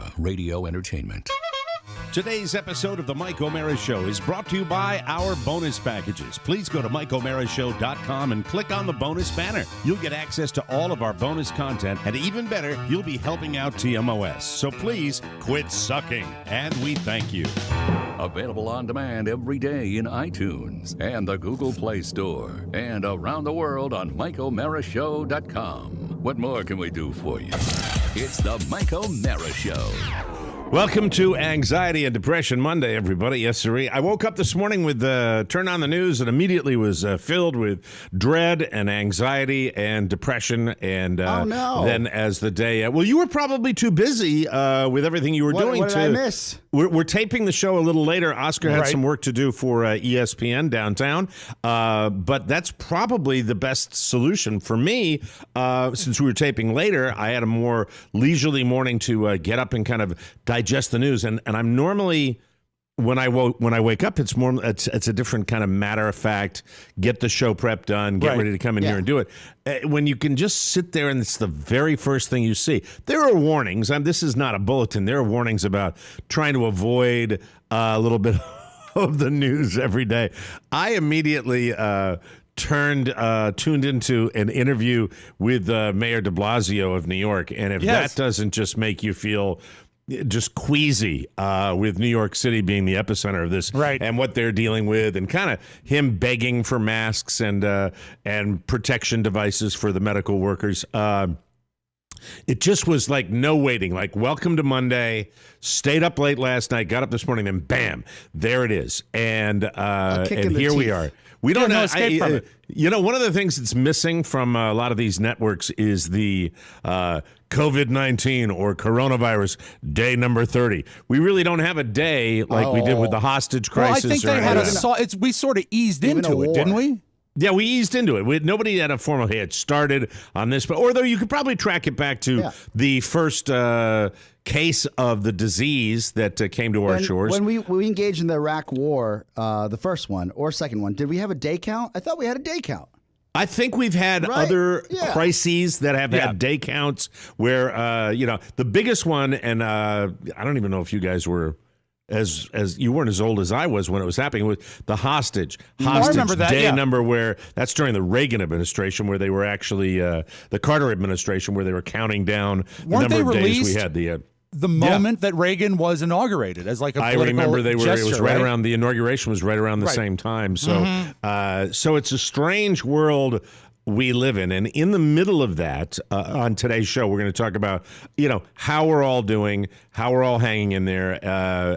O'Mara Radio Entertainment. Today's episode of The Mike O'Mara Show is brought to you by our bonus packages. Please go to MikeO'MaraShow.com and click on the bonus banner. You'll get access to all of our bonus content, and even better, you'll be helping out TMOS. So please quit sucking, and we thank you. Available on demand every day in iTunes and the Google Play Store, and around the world on MikeO'MaraShow.com. What more can we do for you? It's The Mike O'Mara Show. Welcome to Anxiety and Depression Monday, everybody. Yes, sir. I woke up this morning with turned on the news and immediately was filled with dread and anxiety and depression. And oh, no. Then as the day... well, you were probably too busy with everything you were doing. What did I miss? We're taping the show a little later. Oscar had some work to do for ESPN downtown. But that's probably the best solution for me. Since we were taping later, I had a more leisurely morning to get up and kind of digest the news, and I'm normally when I wake up, it's a different kind of matter of fact. Get the show prep done, get ready to come in here and do it. When you can just sit there and it's the very first thing you see. There are warnings. This is not a bulletin. There are warnings about trying to avoid a little bit of the news every day. I immediately tuned into an interview with Mayor de Blasio of New York, and if that doesn't just make you feel just queasy with New York City being the epicenter of this and what they're dealing with, and kind of him begging for masks and protection devices for the medical workers. It just was like no waiting, like welcome to Monday, stayed up late last night, got up this morning, then bam, there it is. And here we are. We don't know. One of the things that's missing from a lot of these networks is the COVID-19 or coronavirus day number 30. We really don't have a day like we did with the hostage crisis. Well, I think they had we sort of eased into it, didn't we? Yeah, we eased into it. Nobody had a formal, hey, it started on this, but although you could probably track it back to the first case of the disease that came to our shores. When we engaged in the Iraq War, the first one or second one, did we have a day count? I thought we had a day count. I think we've had other crises that have had day counts where, the biggest one, and I don't even know if you guys were as you weren't as old as I was when it was happening, with the hostage day number, where that's during the Reagan administration, where they were actually the Carter administration, where they were counting down the number of days we had the moment that Reagan was inaugurated as like a political remember gesture, it was right around the inauguration was right around the same time. So so it's a strange world we live in. And in the middle of that, on today's show, we're going to talk about, how we're all doing, how we're all hanging in there.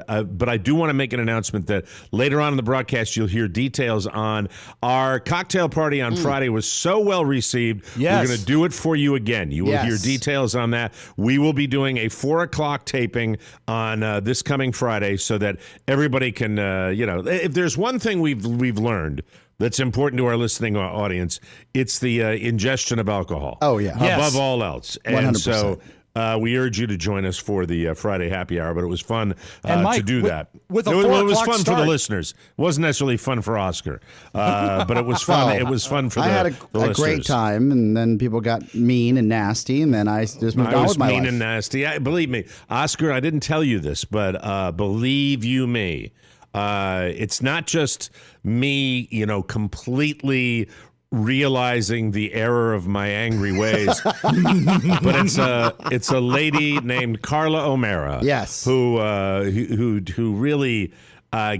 But I do want to make an announcement that later on in the broadcast, you'll hear details on our cocktail party on Friday. Was so well received. Yes. We're going to do it for you again. You will hear details on that. We will be doing a 4:00 taping on this coming Friday so that everybody can, if there's one thing we've learned that's important to our listening audience, it's the ingestion of alcohol. Oh, yeah. Above all else. And 100%. So we urge you to join us for the Friday happy hour, but it was fun Mike, to do that. With it was fun for the listeners. It wasn't necessarily fun for Oscar, but it was fun. It was fun for the listeners. I had a great time, and then people got mean and nasty, and then I just moved on with my life. I was mean and nasty. Believe me, Oscar, I didn't tell you this, but believe you me, it's not just me, completely realizing the error of my angry ways, but it's a lady named Carla O'Mara, who really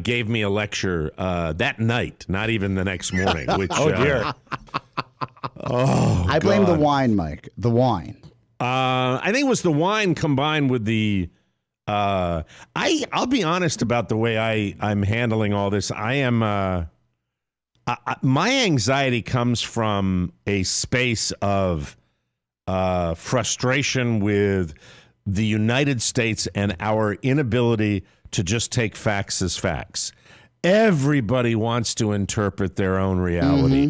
gave me a lecture that night, not even the next morning. Which dear, I blame the wine, Mike. The wine. I think it was the wine combined with the. I'll be honest about the way I'm handling all this. I am. My anxiety comes from a space of frustration with the United States and our inability to just take facts as facts. Everybody wants to interpret their own reality.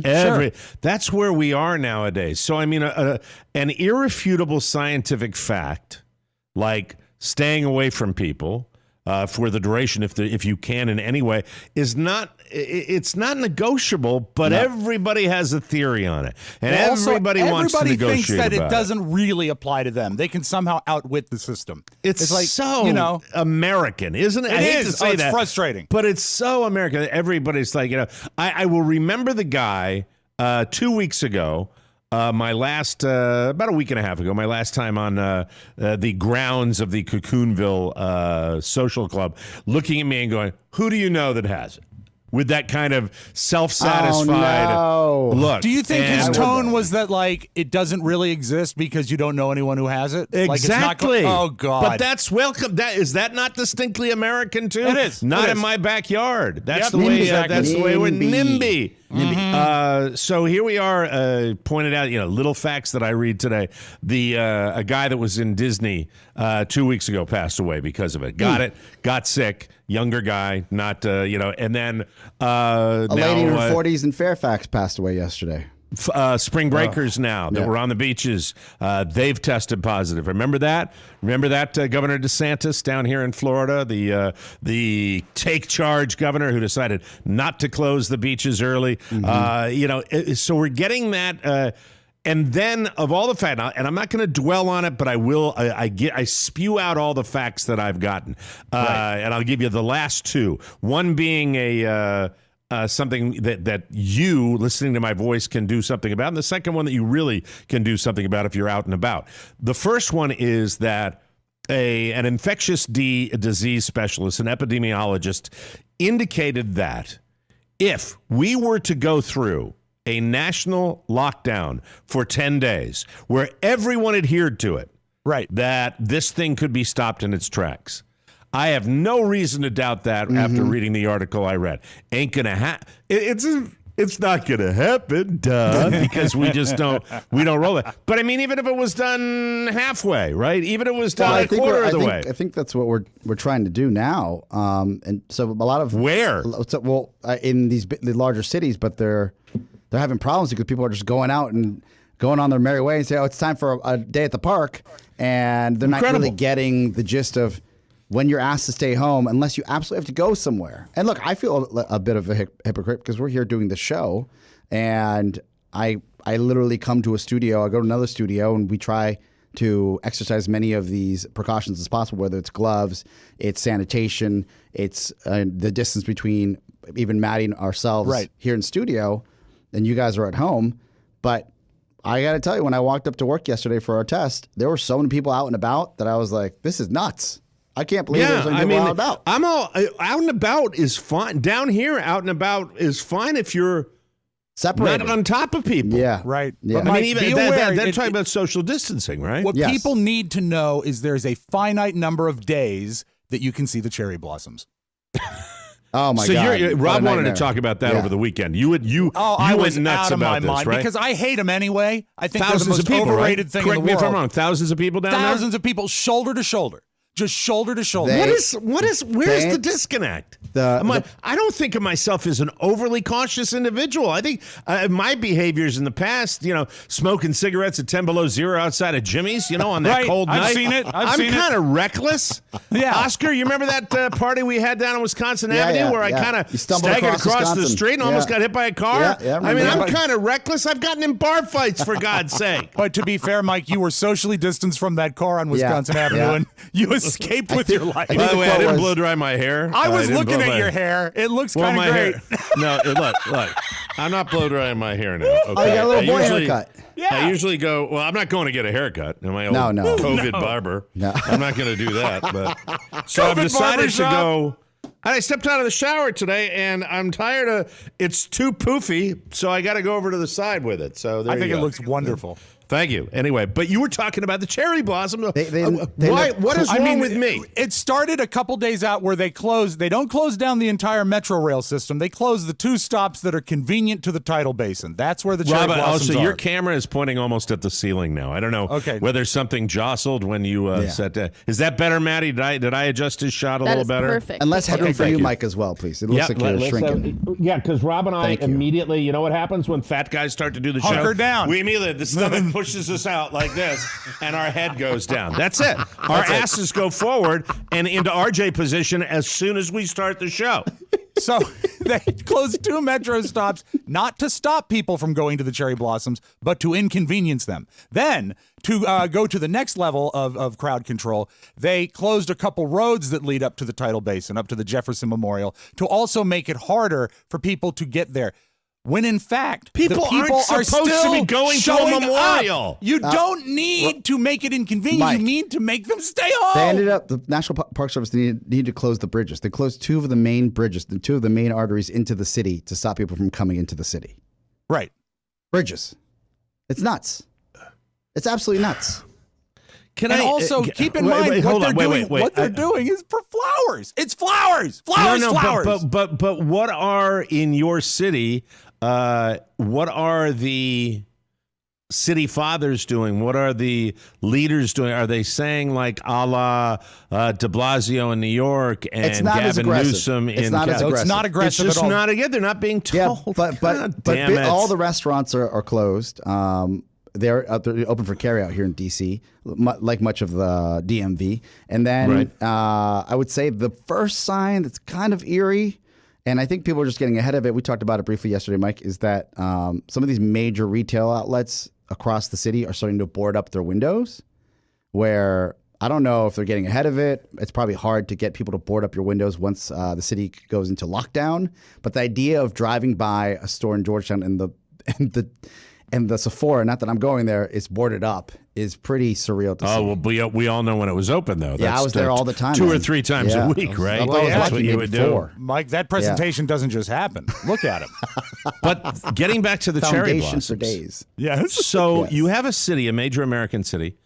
That's where we are nowadays. So, I mean, an irrefutable scientific fact, like staying away from people, for the duration, if you can in any way, it's not negotiable. But everybody has a theory on it, and everybody wants to negotiate. Everybody thinks that about it doesn't really apply to them. They can somehow outwit the system. It's like so American, isn't it? I hate to say it's that, frustrating, but it's so American. Everybody's like, I will remember the guy 2 weeks ago. My last, about a week and a half ago, my last time on the grounds of the Cocoonville Social Club, looking at me and going, who do you know that has it? With that kind of self-satisfied look. Do you think his tone was that, like, it doesn't really exist because you don't know anyone who has it? Exactly. Like, oh, God. But that's welcome. Is that not distinctly American, too? It is. Not in my backyard. That's the way. That's the way we're NIMBY. So here we are, pointed out, little facts that I read today. A guy that was in Disney 2 weeks ago passed away because of it. Got sick, younger guy, not, and then a lady in her 40s in Fairfax passed away yesterday. Spring breakers now that were on the beaches, they've tested positive. Remember that? Governor DeSantis down here in Florida, the take charge governor who decided not to close the beaches early. So we're getting that. And then of all the facts, and I'm not going to dwell on it, but I will. I spew out all the facts that I've gotten, and I'll give you the last two. One being something that you, listening to my voice, can do something about, and the second one that you really can do something about if you're out and about. The first one is that an infectious disease specialist, an epidemiologist, indicated that if we were to go through a national lockdown for 10 days where everyone adhered to it, that this thing could be stopped in its tracks. I have no reason to doubt that after reading the article I read. Ain't gonna happen. It's not gonna happen, because we don't roll it. But I mean, even if it was done halfway, right? Even if it was done a quarter of the way. I think that's what we're trying to do now. And so a lot of in the larger cities, but they're having problems because people are just going out and going on their merry way and say, "Oh, it's time for a day at the park," and they're not really getting the gist of when you're asked to stay home unless you absolutely have to go somewhere. And look, I feel a bit of a hypocrite because we're here doing the show, and I literally come to a studio, I go to another studio, and we try to exercise many of these precautions as possible, whether it's gloves, it's sanitation, it's the distance between even Maddie and ourselves here in studio, and you guys are at home. But I got to tell you, when I walked up to work yesterday for our test, there were so many people out and about that I was like, this is nuts. I can't believe there's so many people out and about. I'm all out and about is fine. Down here, out and about is fine if you're separated, not on top of people. Yeah, right. Yeah. But even that's talking about social distancing, right? What people need to know is there's a finite number of days that you can see the cherry blossoms. Oh my God! So Rob wanted to talk about that over the weekend. You went nuts about this, right? Because I hate them anyway. I think thousands they're the most of people, overrated thing in the world. Correct me if I'm wrong. Thousands of people down there. Thousands of people, shoulder to shoulder. Just shoulder to shoulder. Where's the disconnect? I don't think of myself as an overly cautious individual. I think my behaviors in the past, smoking cigarettes at 10 below zero outside of Jimmy's, on that cold night. I've seen it. I'm kind of reckless. Yeah. Oscar, you remember that party we had down on Wisconsin Avenue where I kind of staggered across the street and almost got hit by a car? Yeah, I mean, I'm kind of reckless. I've gotten in bar fights, for God's sake. But to be fair, Mike, you were socially distanced from that car on Wisconsin Avenue, and you escaped with your life. By the way, I didn't blow dry my hair. I was looking at your hair. It looks kind of great. No, look. I'm not blow drying my hair now. Okay? Oh, you got a little boy haircut. Yeah. I usually go, well, I'm not going to get a haircut. My old COVID barber. No. I'm not going to do that. But so I've decided to go. I stepped out of the shower today, and I'm tired of it's too poofy, so I got to go over to the side with it. So I think it looks wonderful. Thank you. Anyway, but you were talking about the cherry blossom. What is wrong with me? It started a couple days out where they closed. They don't close down the entire metro rail system. They close the two stops that are convenient to the tidal basin. That's where the cherry blossoms are. Your camera is pointing almost at the ceiling now. I don't know whether something jostled when you set that. Is that better, Maddie? Did I adjust his shot a little better? Perfect. And less headroom for you, Mike, as well, please. It looks like you're shrinking. Yeah, because Rob and I immediately, you know what happens when fat guys start to do the show? Hunker down. We immediately, the stomach pushes pushes us out like this, and our head goes down. That's it. Our asses go forward and into RJ position as soon as we start the show. So they closed 2 metro stops, not to stop people from going to the Cherry Blossoms, but to inconvenience them. Then, to go to the next level of crowd control, they closed a couple roads that lead up to the tidal basin, up to the Jefferson Memorial, to also make it harder for people to get there. When in fact, people aren't supposed to be going to a memorial. Up. You don't need to make it inconvenient. Mike, you need to make them stay home. They ended up, the National Park Service needed to close the bridges. They closed 2 of the main bridges, 2 of the main arteries into the city to stop people from coming into the city. Right. Bridges. It's nuts. It's absolutely nuts. Keep in mind what they're doing is for flowers. It's flowers. Flowers. But what are in your city? What are the city fathers doing? What are the leaders doing? Are they saying like a la de Blasio in New York and Gavin Newsom in It's not as aggressive. It's not aggressive it's just at all. not again. They're not being told. Yeah, but all the restaurants are closed. They're open for carryout here in D.C., like much of the DMV. And then I would say the first sign that's kind of eerie, and I think people are just getting ahead of it, we talked about it briefly yesterday, Mike, is that some of these major retail outlets across the city are starting to board up their windows, where I don't know if they're getting ahead of it. It's probably hard to get people to board up your windows once the city goes into lockdown. But the idea of driving by a store in Georgetown and the Sephora, not that I'm going there, is boarded up, is pretty surreal to see. Oh, well, we all know when it was open, though. Yeah, I was there all the time. 2 or 3 times a week, right? Well, That's what you would do. Mike, that presentation doesn't just happen. Look at him. But getting back to the Cherry Blossoms. For days. Yes. So you have a city, a major American city,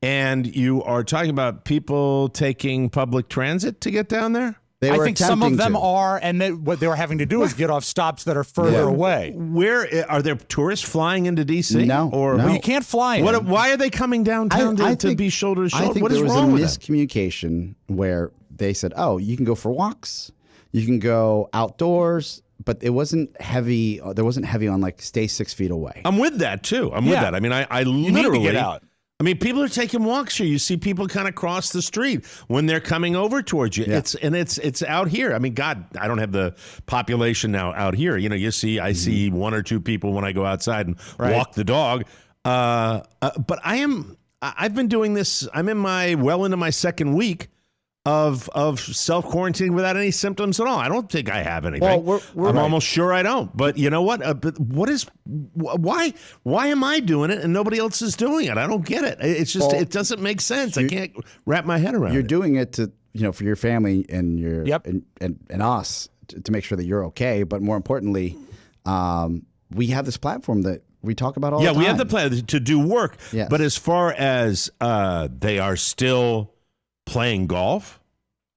and you are talking about people taking public transit to get down there? I think some of them are, and what they were having to do is get off stops that are further away. Where are there tourists flying into D.C.? No, Well, you can't fly in. Why are they coming downtown to be shoulder to shoulder? I think what is there was wrong a with miscommunication where they said, "Oh, you can go for walks, you can go outdoors." But it wasn't heavy. There wasn't heavy on like stay 6 feet away. I'm with that too. I'm with that. I mean, I you literally need to get out. I mean, people are taking walks here. You see people kind of cross the street when they're coming over towards you. Yeah. It's out here. I mean, God, I don't have the population now out here. You know, I see 1 or 2 people when I go outside and walk the dog. But I've been doing this. I'm into my 2nd week of self-quarantining without any symptoms at all. I don't think I have anything. Well, I'm almost sure I don't. But you know what? But why am I doing it and nobody else is doing it? I don't get it. It's just it doesn't make sense. I can't wrap my head around it. You're doing it to for your family and your and us to make sure that you're okay. But more importantly, we have this platform that we talk about all the time. Yeah, we have the plan to do work. Yes. But as far as they are still playing golf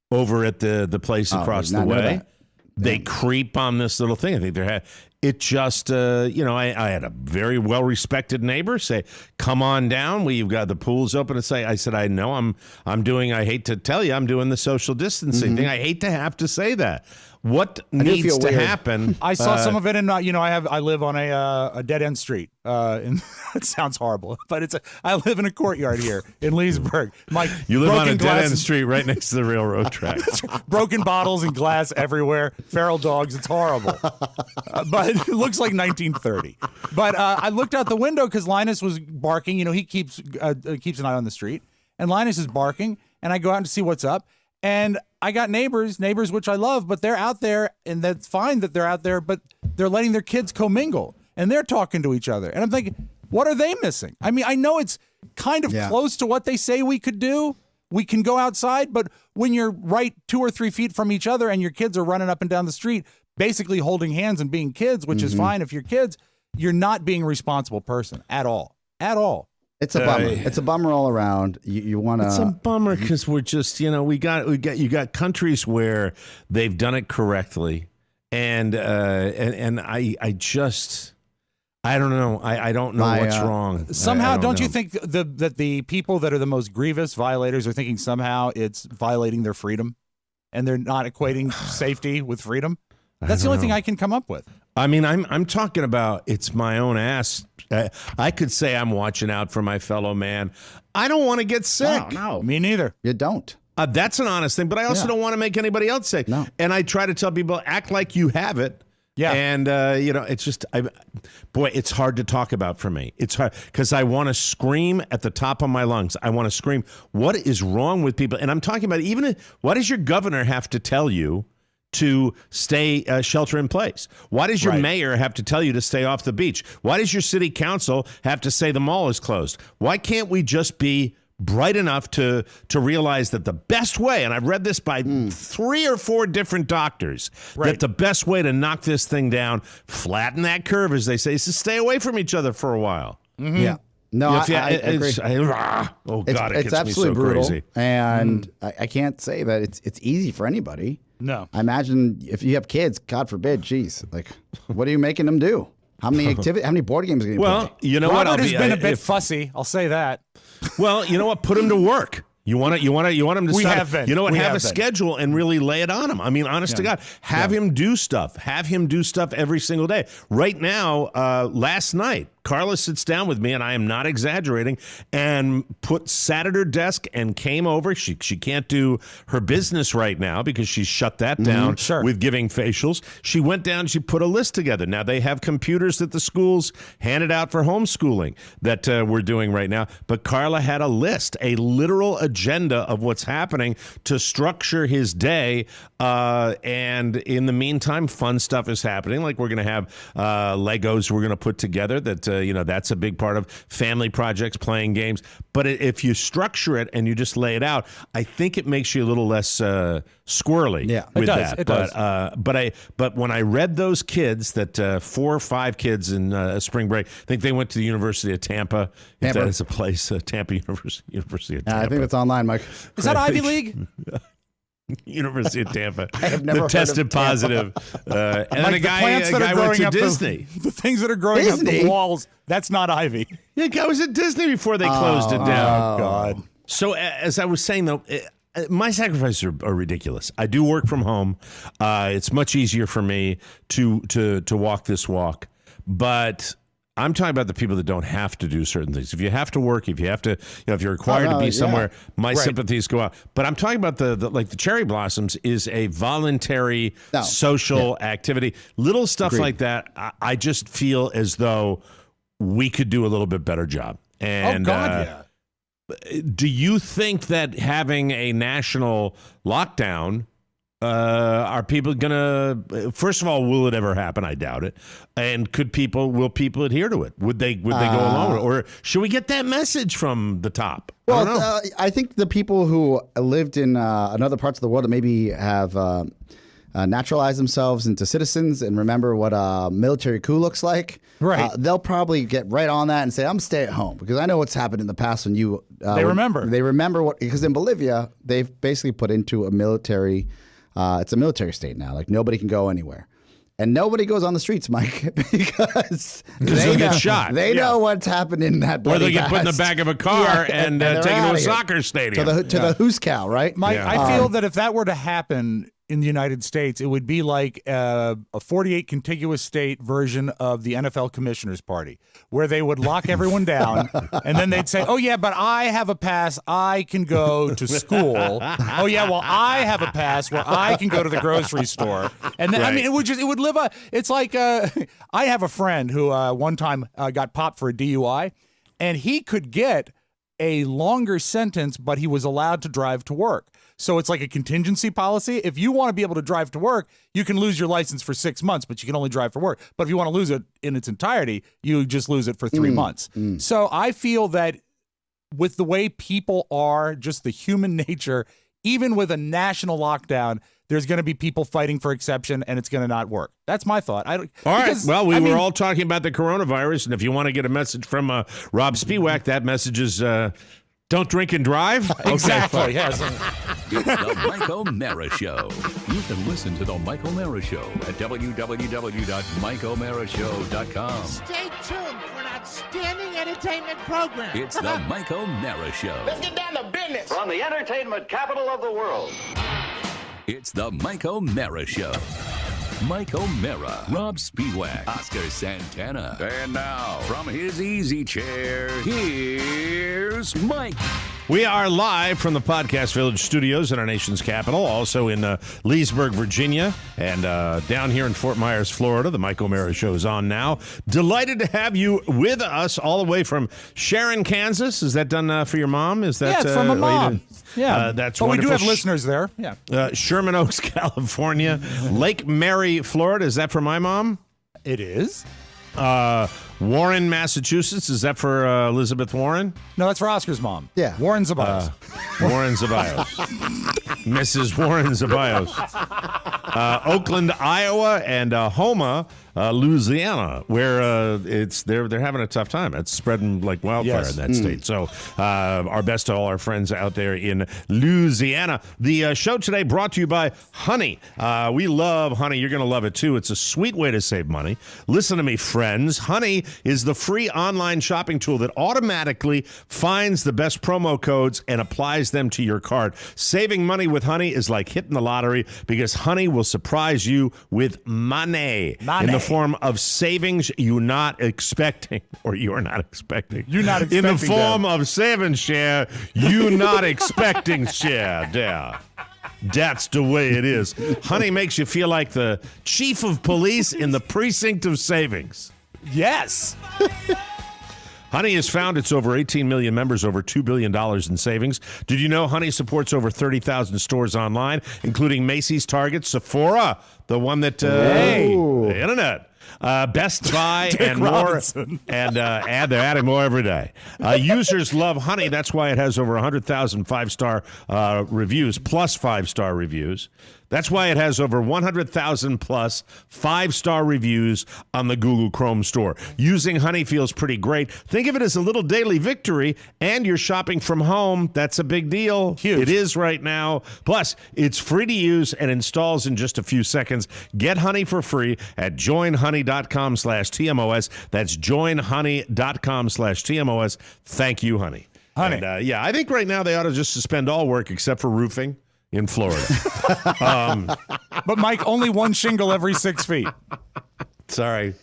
over at the place across the way. They creep on this little thing. I think it just, I had a very well-respected neighbor say, come on down. We've got the pools open. I said, I know I'm doing, I hate to tell you, I'm doing the social distancing thing. I hate to have to say that. What needs to happen? I saw some of it in, I live on a dead-end street. It sounds horrible, but I live in a courtyard here in Leesburg. You live on a dead-end street right next to the railroad tracks. Broken bottles and glass everywhere, feral dogs. It's horrible. But it looks like 1930. But I looked out the window because Linus was barking. He keeps an eye on the street. And Linus is barking, and I go out to see what's up. And I got neighbors which I love, but they're out there, and that's fine that they're out there, but they're letting their kids commingle, and they're talking to each other. And I'm thinking, what are they missing? I mean, I know it's kind of close to what they say we could do. We can go outside, but when you're right 2 or 3 feet from each other and your kids are running up and down the street, basically holding hands and being kids, which is fine if you're kids, you're not being a responsible person at all. At all. It's a bummer. It's a bummer all around. You want to. It's a bummer because we're just, you got countries where they've done it correctly, and I just, I don't know. I don't know what's wrong. Somehow, don't you think that the people that are the most grievous violators are thinking somehow it's violating their freedom, and they're not equating safety with freedom? That's the only thing I can come up with. I mean, I'm talking about it's my own ass. I could say I'm watching out for my fellow man. I don't want to get sick. No, me neither. You don't. That's an honest thing, but I also don't want to make anybody else sick. No. And I try to tell people, act like you have it. Yeah. And, it's just, it's hard to talk about for me. It's hard because I want to scream at the top of my lungs. I want to scream, what is wrong with people? And I'm talking about what does your governor have to tell you to stay shelter in place? Why does your mayor have to tell you to stay off the beach? Why does your city council have to say the mall is closed? Why can't we just be bright enough to realize that the best way, and I've read this by 3 or 4 different doctors, that the best way to knock this thing down, flatten that curve, as they say, is to stay away from each other for a while. Mm-hmm. Yeah. No, I agree. Oh, God, it's gets absolutely me so brutal. crazy. And I can't say that it's easy for anybody. No. I imagine if you have kids, God forbid, geez, like, what are you making them do? How many board games are you going to play? You know Robert what? has been a bit fussy. I'll say that. Well, you know what? Put him to work. You want him to We start, have been. You know what? We Have have a been. schedule and really lay it on him. I mean, honest to God, have him do stuff. Have him do stuff every single day. Right now, last night, Carla sits down with me, and I am not exaggerating, and sat at her desk and came over. She can't do her business right now because she's shut that down with giving facials. She went down, she put a list together. Now, they have computers that the schools handed out for homeschooling that we're doing right now. But Carla had a list, a literal agenda of what's happening to structure his day. And in the meantime, fun stuff is happening. Like we're going to have Legos we're going to put together that that's a big part of family projects, playing games. But if you structure it and you just lay it out, I think it makes you a little less squirrely. Yeah, with it does. But when I read those kids, that 4 or 5 kids in spring break, I think they went to the University of Tampa. If that is a place, Tampa University of Tampa. I think it's online, Mike. Is that Ivy League? University of Tampa. I have never heard tested of Tampa. positive. And then a guy went to Disney. The things that are growing up the walls, that's not Ivy. Yeah, guy was at Disney before they closed it down. Oh, God. So as I was saying, though, my sacrifices are ridiculous. I do work from home. It's much easier for me to walk this walk. But I'm talking about the people that don't have to do certain things. If you have to work, if you have to, if you're required to be somewhere, my sympathies go out. But I'm talking about the Cherry Blossoms is a voluntary social activity. Little stuff like that, I just feel as though we could do a little bit better job. And, do you think that having a national lockdown, are people going to, first of all, will it ever happen? I doubt it. And will people adhere to it? Would they go along with it? Or should we get that message from the top? Well, I think the people who lived in other parts of the world that maybe have naturalized themselves into citizens and remember what a military coup looks like, they'll probably get right on that and say, I'm going to stay at home, because I know what's happened in the past when you... They remember. They remember because in Bolivia, they've basically put into a military... it's a military state now. Like, nobody can go anywhere. And nobody goes on the streets, Mike, because they'll get shot. They know what's happened in that bloody Or they'll get put in the back of a car and taken to a soccer stadium. To the Hooskow, right? Mike, I feel that if that were to happen in the United States, it would be like a 48 contiguous state version of the NFL Commissioners Party, where they would lock everyone down, and then they'd say, oh, yeah, but I have a pass. I can go to school. Oh, yeah, well, I have a pass where I can go to the grocery store. And then, I mean, it would live it's like, I have a friend who one time got popped for a DUI, and he could get a longer sentence, but he was allowed to drive to work. So it's like a contingency policy. If you want to be able to drive to work, you can lose your license for 6 months, but you can only drive for work. But if you want to lose it in its entirety, you just lose it for 3 months. So I feel that with the way people are, just the human nature, even with a national lockdown, there's going to be people fighting for exception, and it's going to not work. That's my thought. All right. Well, we were all talking about the coronavirus, and if you want to get a message from Robb Spiewak, that message is... don't drink and drive? Exactly, yes. It's the Mike O'Mara Show. You can listen to the Mike O'Mara Show at www.mikeomarashow.com. Stay tuned for an outstanding entertainment program. It's the Mike O'Mara Show. Let's get down to business. From the entertainment capital of the world. It's the Mike O'Mara Show. Mike O'Mara, Robb Speedwack, Oscar Santana. And now, from his easy chair, here's Mike. We are live from the Podcast Village studios in our nation's capital, also in Leesburg, Virginia, and down here in Fort Myers, Florida. The Mike O'Mara Show is on now. Delighted to have you with us all the way from Sharon, Kansas. Is that done for your mom? Is that it's from my mom. Yeah, that's but wonderful. We do have listeners there. Yeah, Sherman Oaks, California, Lake Mary, Florida. Is that for my mom? It is. Warren, Massachusetts. Is that for Elizabeth Warren? No, that's for Oscar's mom. Yeah. Warren Zabios. Warren Zabios. Mrs. Warren Zabios. Oakland, Iowa, and Houma, Louisiana, where they're having a tough time. It's spreading like wildfire in that state. So our best to all our friends out there in Louisiana. The show today brought to you by Honey. We love Honey. You're going to love it, too. It's a sweet way to save money. Listen to me, friends. Honey is the free online shopping tool that automatically finds the best promo codes and applies them to your cart. Saving money with Honey is like hitting the lottery because Honey will surprise you with money. In the form of savings you're not expecting, or you're not expecting. You're not expecting. In the form of savings share, you not expecting share. Yeah. That's the way it is. Honey makes you feel like the chief of police in the precinct of savings. Yes. Honey has found its over 18 million members, over $2 billion in savings. Did you know Honey supports over 30,000 stores online, including Macy's, Target, Sephora, the one that, the internet. Best Buy and Robinson. more, and they're adding more every day. Users love Honey. That's why it has over 100,000 five-star reviews, plus five-star reviews. That's why it has over 100,000 plus five-star reviews on the Google Chrome store. Using Honey feels pretty great. Think of it as a little daily victory, and you're shopping from home. That's a big deal. Huge. It is right now. Plus, it's free to use and installs in just a few seconds. Get Honey for free at joinhoney.com/TMOS. That's joinhoney.com/TMOS. Thank you, Honey. Honey. And, I think right now they ought to just suspend all work except for roofing in Florida. But Mike, only one shingle every 6 feet. Sorry.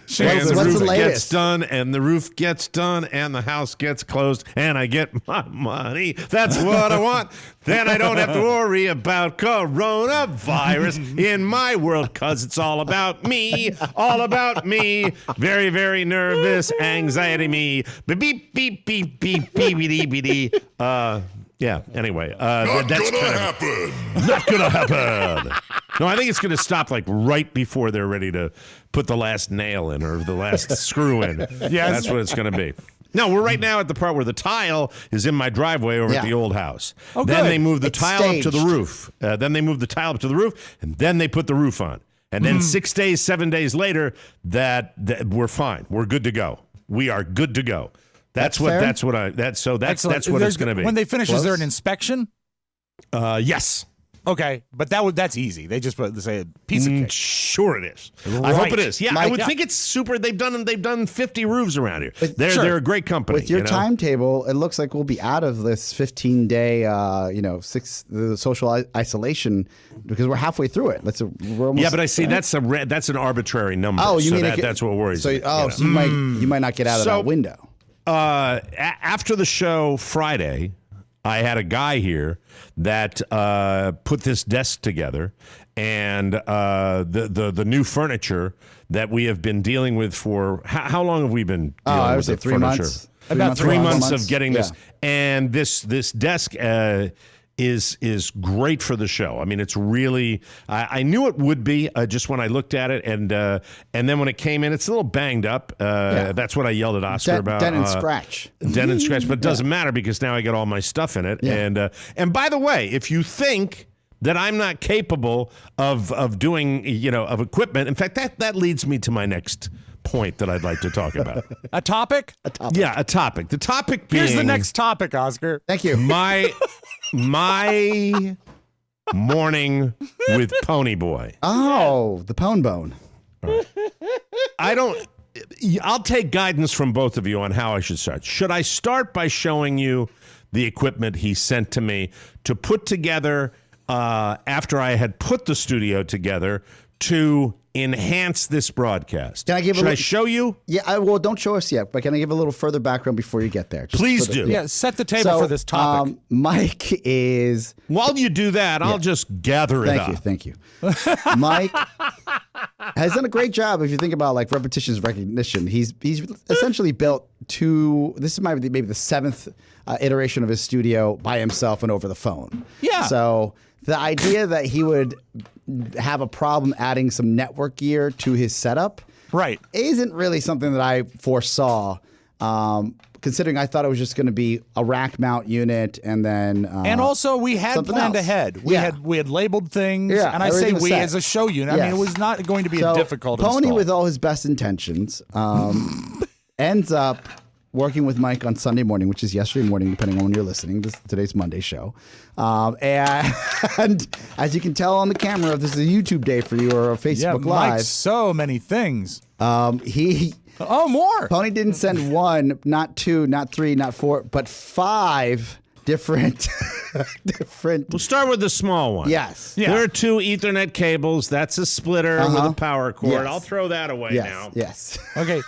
What's the roof the latest? gets done, and the roof gets done, and the house gets closed, and I get my money. That's what I want. Then I don't have to worry about coronavirus in my world, because it's all about me. All about me. Very, very nervous. Anxiety me. Beep, beep, beep, beep, beep, beep, beep, beep, beep. Yeah, anyway. Not that's gonna happen. Not gonna happen. No, I think it's gonna stop like right before they're ready to put the last nail in or the last screw in. Yes. That's what it's gonna be. No, we're right now at the part where the tile is in my driveway over at the old house. Oh, then good. they move the It's tile up to the staged. roof. Then they move the tile up to the roof, and then they put the roof on. And then 6 days, 7 days later, that we're fine. We're good to go. We are good to go. That's what fair? that's what it's Excellent. going to be. When they finish, is there an inspection? Yes. Okay, but that's easy. They just say a piece of cake. Sure it is. I Right. hope it is. Yeah, I Mike, would think it's super. They've done 50 roofs around here. They're Sure. they're a great company. With your you know? timetable, it looks like we'll be out of this 15-day, the social isolation because we're halfway through it. We're almost, Yeah, but I see that's an arbitrary number. Oh, you so mean that's what worries so, me. So you might not get out of So- that window. After the show Friday, I had a guy here that put this desk together, and the new furniture that we have been dealing with for how long have we been dealing I would with say the 3 furniture? months. About 3 months months. of getting this, Yeah. and this desk is great for the show. I mean, it's really I knew it would be just when I looked at it, and then when it came in, it's a little banged up. That's what I yelled at Oscar about. Dent and scratch. Dent and scratch, but it doesn't matter because now I got all my stuff in it. Yeah. And by the way, if you think that I'm not capable of doing of equipment, in fact, that leads me to my next point that I'd like to talk about. A topic? Yeah, a topic. The topic being Here's the next topic, Oscar. Thank you. my morning with Pony Boy. Oh, the pone bone. I'll take guidance from both of you on how I should start. Should I start by showing you the equipment he sent to me to put together after I had put the studio together to enhance this broadcast. Can I give Should I show you? Yeah, well, don't show us yet, but can I give a little further background before you get there? Please do. Yeah, set the table for this topic. Mike is... While you do that, I'll just gather it up. Thank you. Mike has done a great job. If you think about like repetition is recognition, he's essentially built this is maybe the 7th iteration of his studio by himself and over the phone. Yeah. So the idea that he would have a problem adding some network gear to his setup isn't really something that I foresaw. Considering I thought it was just going to be a rack mount unit, and then and also we had planned ahead. We had labeled things, and I say we as a show unit. I mean, it was not going to be a difficult Pony, install. with all his best intentions, ends up working with Mike on Sunday morning, which is yesterday morning, depending on when you're listening. Today's Monday show. And as you can tell on the camera, if this is a YouTube day for you or a Facebook Live. Mike's so many things. More. Pony didn't send 1, not 2, not 3, not 4, but 5 different. We'll start with the small one. Yes. Yeah. There are 2 Ethernet cables. That's a splitter with a power cord. Yes. I'll throw that away now. Yes. Okay.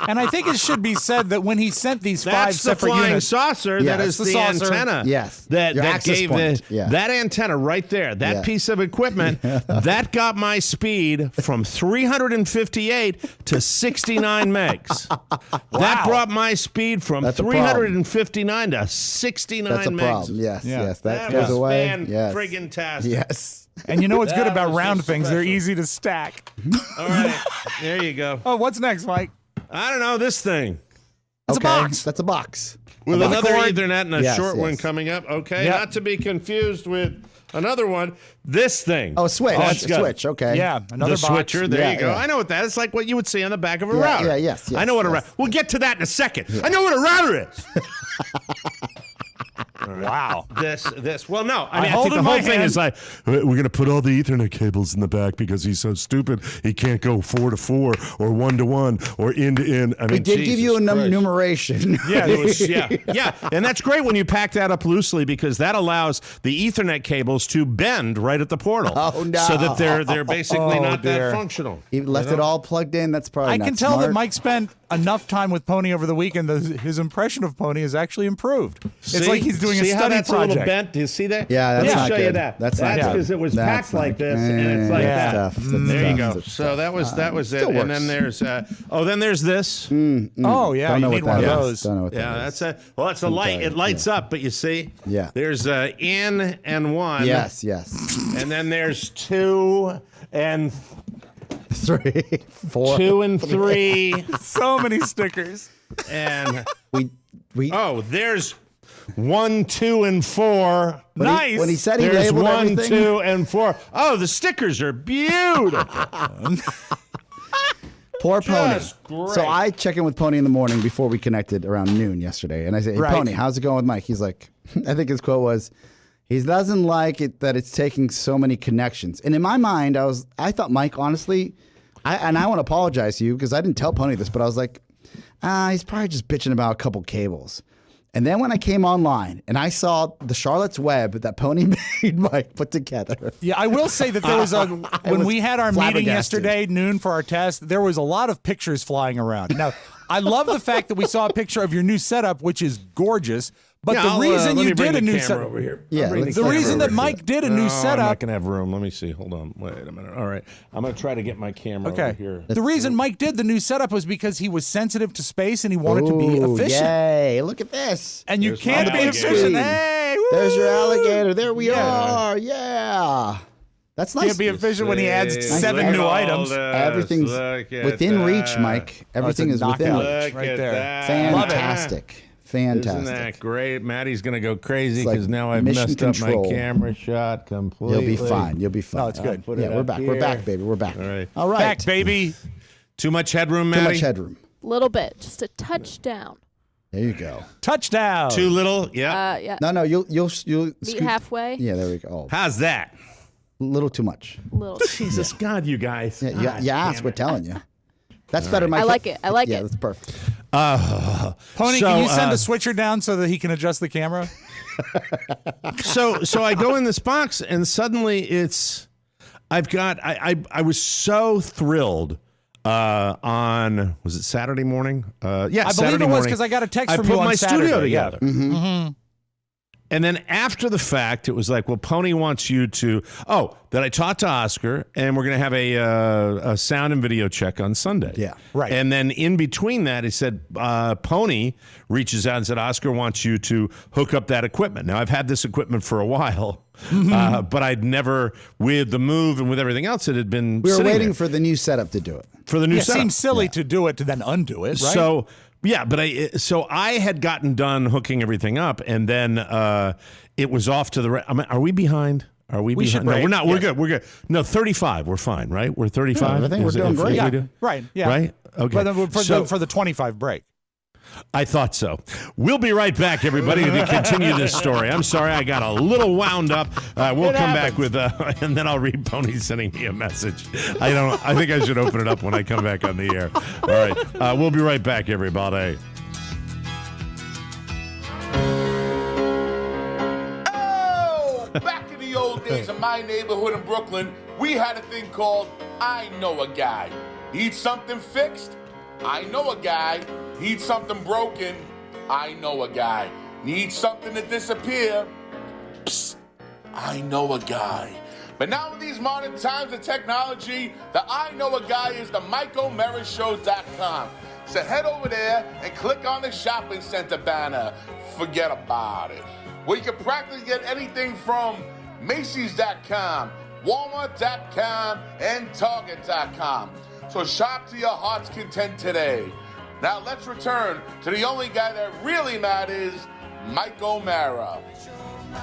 And I think it should be said that when he sent these 5 separate units, saucer. That is the antenna. Yes. That gave that antenna right there. That piece of equipment that got my speed from 358 to 69 megs. Wow. That brought my speed from 359 to 69 That's a megs. Problem. Yes. That goes away. Friggin' tastic. Yes. And you know what's good about round things? They're easy to stack. All right. There you go. Oh, what's next, Mike? I don't know. This thing. It's a box. That's a box. With another Ethernet and a short one coming up. Okay. Yep. Not to be confused with another one. This thing. Oh, switch. Switch. Okay. Yeah. Another box. Switcher. There you go. Yeah. I know what that is. It's like what you would see on the back of a router. Yeah. Yes. I know what a router. We'll get to that in a second. I know what a router is. Wow. This. Well, no. I think hold the in whole my thing hand. is like, we're going to put all the Ethernet cables in the back because he's so stupid. He can't go 4 to 4 or 1 to 1 or end to end. I mean, we did give you a numeration. Yeah, yeah. And that's great when you pack that up loosely because that allows the Ethernet cables to bend right at the portal. Oh, no. So that they're basically not that functional. He left it all plugged in. That's probably I not can tell smart. that Mike spent enough time with Pony over the weekend that his impression of Pony has actually improved. It's like he's doing a See how study that's project. a little bent? Do you see that? Yeah, that's Let me not show good. you that. That's not good. because it was That's packed like not this, good. and it's like that. Stuff. There you go. That's So that was it. Still And then there's then there's this. Oh yeah, Don't know you what need one of that is. those. Don't know what Yeah, that is. it's a light. It lights up, but you see, there's in and 1. Yes. And then there's 2 and 3, 4. 2 and 3. So many stickers. And we. there's 1, 2, and 4. Nice. When he said he There's labeled 1, everything. 2, and 4. Oh, the stickers are beautiful. Poor Pony. Just great. So I check in with Pony in the morning before we connected around noon yesterday, and I say, "Hey, Right. Pony, how's it going with Mike?" He's like, I think his quote was, "He doesn't like it that it's taking so many connections." And in my mind, I thought Mike, honestly, I want to apologize to you because I didn't tell Pony this, but I was like, he's probably just bitching about a couple cables. And then when I came online and I saw the Charlotte's Web that Pony made Mike put together. Yeah, I will say that there was when we had our meeting flabbergasted. yesterday, noon for our test, there was a lot of pictures flying around. Now, I love the fact that we saw a picture of your new setup, which is gorgeous. But the reason you did a new setup over here. Yeah, the reason that Mike did a new I'm setup. not gonna have room. Let me see. Hold on. Wait a minute. All right. I'm gonna try to get my camera over here. The reason Mike did the new setup was because he was sensitive to space and he wanted to be efficient. Yay, look at this. And you There's can't my be alligator. efficient. Hey, There's your woo! alligator. There we Yeah. are. Yeah. That's nice. Can't be efficient when he adds See, 7 look new at all items. this. Everything's Look at within reach, that. Mike. Everything is knockout. within Look reach. right at there. that. Fantastic. Fantastic. Isn't that great? Maddie's going to go crazy It's like because now I've mission messed up control. my camera shot completely. You'll be fine. You'll be fine. No, it's good. Put Yeah, it we're up back. here. We're back, baby. We're back. All right. All right. Back, baby. Too much headroom, Too Maddie? much headroom. Little bit, just a touchdown. There you go. Touchdown. Too little? Yeah. Yeah. No, you'll Meet scoot- halfway. Yeah, there we go. Oh, How's that? a little too much. Little. Jesus, God, you guys. Yeah, God you asked. damn We're it. telling you. That's better, Mike. I like it. I like Yeah, it. that's perfect. Pony, So, can you send a switcher down so that he can adjust the camera? So I go in this box and suddenly it's I was so thrilled on, was it Saturday morning? Yeah, I Saturday believe it was morning. because I got a text from I you put on my Saturday. studio together. Yeah. Mm-hmm. And then after the fact, it was like, well, Pony wants you to, that I talked to Oscar, and we're going to have a sound and video check on Sunday. Yeah. Right. And then in between that, he said, Pony reaches out and said, Oscar wants you to hook up that equipment. Now, I've had this equipment for a while, but I'd never, with the move and with everything else, it had been We were waiting there. for the new setup to do it. For the new It setup. seems silly to do it to then undo it, right? So, yeah, but I had gotten done hooking everything up, and then it was off to the are we behind? Are we behind? should No, break. we're not. Yes. We're good. We're good. No, 35. We're fine, right? We're 35. I think we're doing great. yeah, do? right. Yeah. Right? Okay. But then for the 25 break. I thought so. We'll be right back, everybody, to continue this story. I'm sorry, I got a little wound up. We'll come back with, and then I'll read Pony sending me a message. I think I should open it up when I come back on the air. All right. We'll be right back, everybody. Oh, back in the old days of my neighborhood in Brooklyn, we had a thing called I Know a Guy. Need something fixed? I know a guy. Need something broken? I know a guy. Need something to disappear? Psst, I know a guy. But now in these modern times of technology, the I Know a Guy is the MikeOMaraShow.com. So head over there and click on the shopping center banner. Forget about it. Where you can practically get anything from Macy's.com, Walmart.com, and Target.com. So shop to your heart's content today. Now let's return to the only guy that really matters, Mike O'Mara.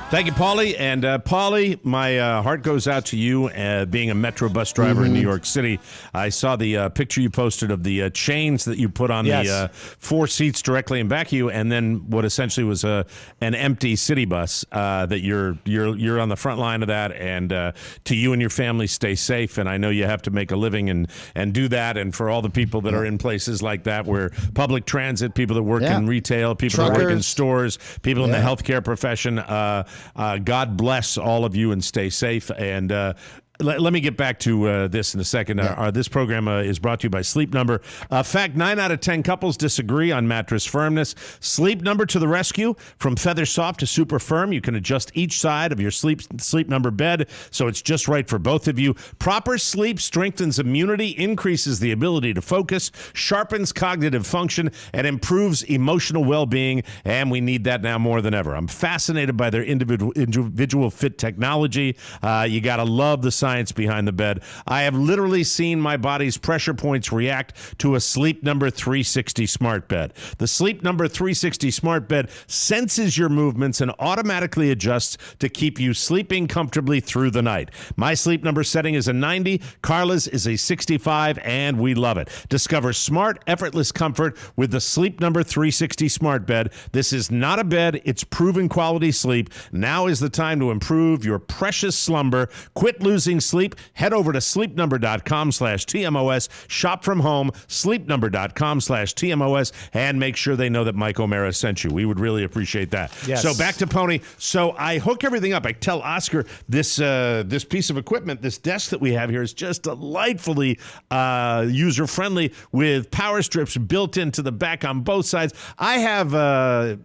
Thank you, Paulie. And Paulie, my heart goes out to you being a Metro bus driver in New York City. I saw the picture you posted of the chains that you put on the 4 seats directly in back of you, and then what essentially was an empty city bus that you're on the front line of that. And to you and your family, stay safe. And I know you have to make a living and do that. And for all the people that are in places like that where public transit, people that work in retail, people that work in stores, people in the healthcare profession, God bless all of you and stay safe. And let me get back to this in a second. This program is brought to you by Sleep Number. Fact, 9 out of 10 couples disagree on mattress firmness. Sleep Number to the rescue. From feather soft to super firm, you can adjust each side of your Sleep Number bed so it's just right for both of you. Proper sleep strengthens immunity, increases the ability to focus, sharpens cognitive function, and improves emotional well-being, and we need that now more than ever. I'm fascinated by their individual fit technology. You got to love the science behind the bed. I have literally seen my body's pressure points react to a Sleep Number 360 smart bed. The Sleep Number 360 smart bed senses your movements and automatically adjusts to keep you sleeping comfortably through the night. My Sleep Number setting is a 90, Carla's is a 65, and we love it. Discover smart, effortless comfort with the Sleep Number 360 smart bed. This is not a bed, it's proven quality sleep. Now is the time to improve your precious slumber. Quit losing sleep. Head over to sleepnumber.com/TMOS. Shop from home, sleepnumber.com/TMOS, and make sure they know that Mike O'Mara sent you. We would really appreciate that. Yes. So back to Pony. So I hook everything up. I tell Oscar this piece of equipment, this desk that we have here is just delightfully user-friendly with power strips built into the back on both sides. I have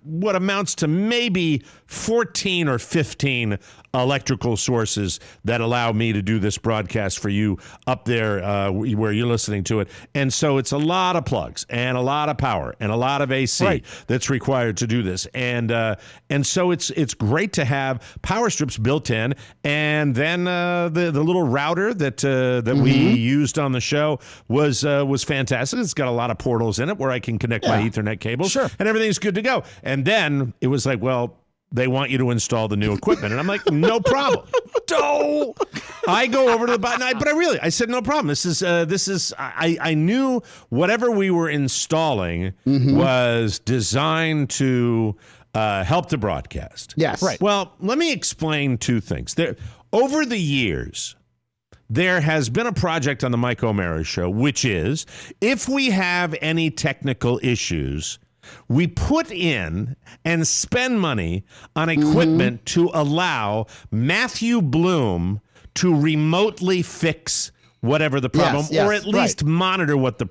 what amounts to maybe 14 or 15 electrical sources that allow me to do this broadcast for you up there where you're listening to it. And so it's a lot of plugs and a lot of power and a lot of AC that's required to do this. And so it's great to have power strips built in. And then the little router that we used on the show was fantastic. It's got a lot of portals in it where I can connect my Ethernet cables. Sure. And everything's good to go. And then it was like, well, they want you to install the new equipment. And I'm like, no problem. I go over to the button, but I said, no problem. I knew whatever we were installing was designed to help the broadcast. Yes. Right. Well, let me explain 2 things. Over the years, there has been a project on the Mike O'Mara Show, which is if we have any technical issues, we put in and spend money on equipment to allow Matthew Bloom to remotely fix whatever the problem, or at least monitor what the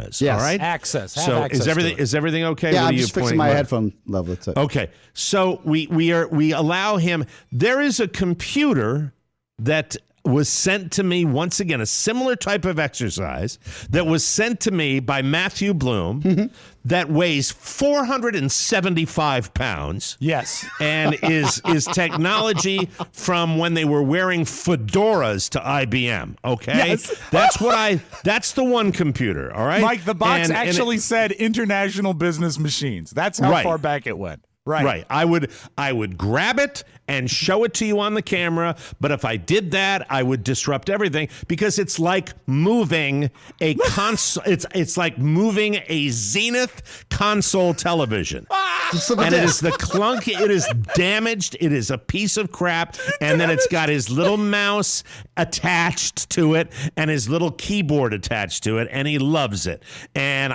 is. Yes. All right. Access. Is everything okay? Yeah, what I'm just fixing my headphone level. Okay, so we allow him. There is a computer that was sent to me, once again, a similar type of exercise that was sent to me by Matthew Bloom that weighs 475 pounds. Yes. And is technology from when they were wearing fedoras to IBM. Okay. Yes. That's the one computer. All right. Mike, the box actually said International Business Machines. That's how far back it went. Right. I would grab it and show it to you on the camera, but if I did that, I would disrupt everything because it's like moving a console. It's like moving a Zenith console television. And it is the clunk. It is damaged. It is a piece of crap. And then it's got his little mouse attached to it and his little keyboard attached to it, and he loves it. And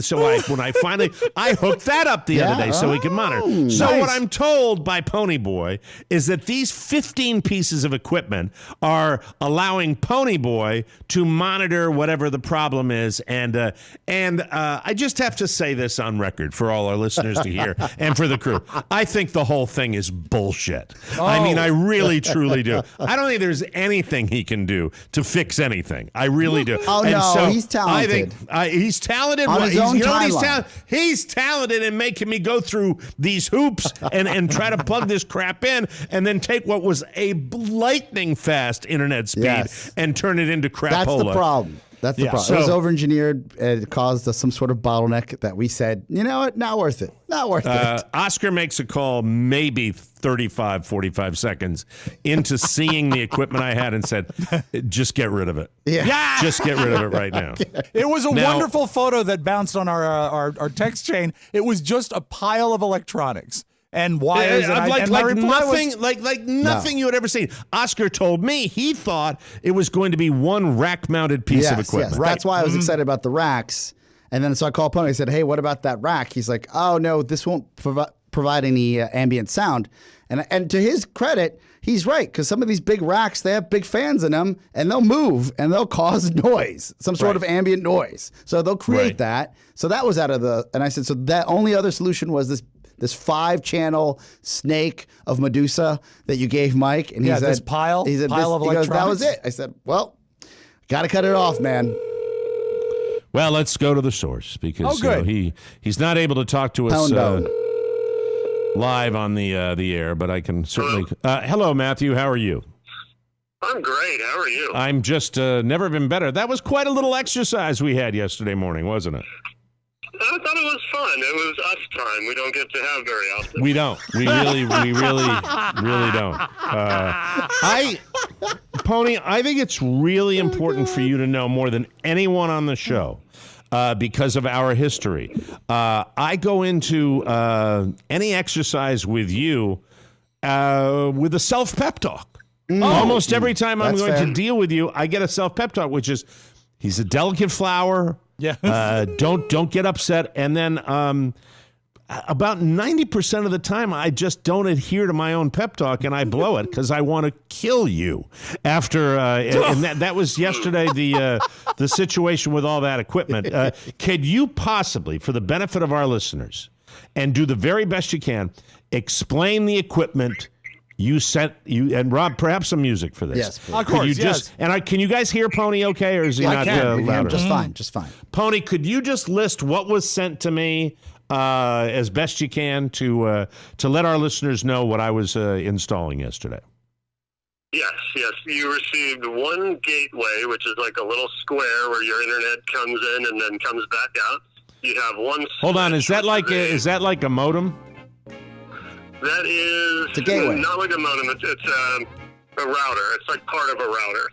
so when I finally hooked that up the other day so he can monitor. So what I'm told by Pony Boy is that these 15 pieces of equipment are allowing Pony Boy to monitor whatever the problem is. And I just have to say this on record for all our listeners to hear and for the crew. I think the whole thing is bullshit. I mean, I really, truly do. I don't think there's anything he can do to fix anything. I really do. He's talented. I think he's talented. On his own timeline. He's talented in making me go through these hoops and try to plug this crap in and then take what was a lightning fast internet speed and turn it into crapola. That's the problem. That's the problem. It was over-engineered. It caused some sort of bottleneck that we said, you know what, not worth it. Not worth it. Oscar makes a call maybe 35, 45 seconds into seeing the equipment I had and said, just get rid of it. Yeah. Just get rid of it right now. It was a wonderful photo that bounced on our text chain. It was just a pile of electronics and wires. Nothing you had ever seen. Oscar told me he thought it was going to be one rack-mounted piece of equipment. Yes. That's why I was excited about the racks. And then so I called Pony. I said, hey, what about that rack? He's like, oh, no, this won't provide any ambient sound. And to his credit, he's right, because some of these big racks, they have big fans in them, and they'll move, and they'll cause noise, some sort of ambient noise. So they'll create that. So that was out of the... And I said, so that only other solution was this 5-channel snake of Medusa that you gave Mike. And he said, this pile of electronics. Goes, that was it. I said, well, got to cut it off, man. Well, let's go to the source because he's not able to talk to us live on the air, but I can certainly. Hello, Matthew. How are you? I'm great. How are you? I'm just never been better. That was quite a little exercise we had yesterday morning, wasn't it? I thought it was fun. It was us time. We don't get to have very often. We don't. We really don't. Pony, I think it's really important for you to know more than anyone on the show. Because of our history. I go into any exercise with you with a self-pep talk. Almost every time I'm going to deal with you, I get a self-pep talk, which is, he's a delicate flower. Yeah. Don't get upset. And then about 90% of the time, I just don't adhere to my own pep talk, and I blow it because I want to kill you. After and that was yesterday the situation with all that equipment. Could you possibly, for the benefit of our listeners, and do the very best you can, explain the equipment you sent and Rob, perhaps some music for this? Yes, please. Of course. Can you guys hear Pony okay, or is he not louder? Just fine. Just fine. Pony, could you just list what was sent to me as best you can to let our listeners know what I was installing yesterday? Yes. You received one gateway, which is like a little square where your internet comes in and then comes back out. You have one. Hold on, is that like a modem? That is it's a gateway. Not like a modem. It's a router. It's like part of a router.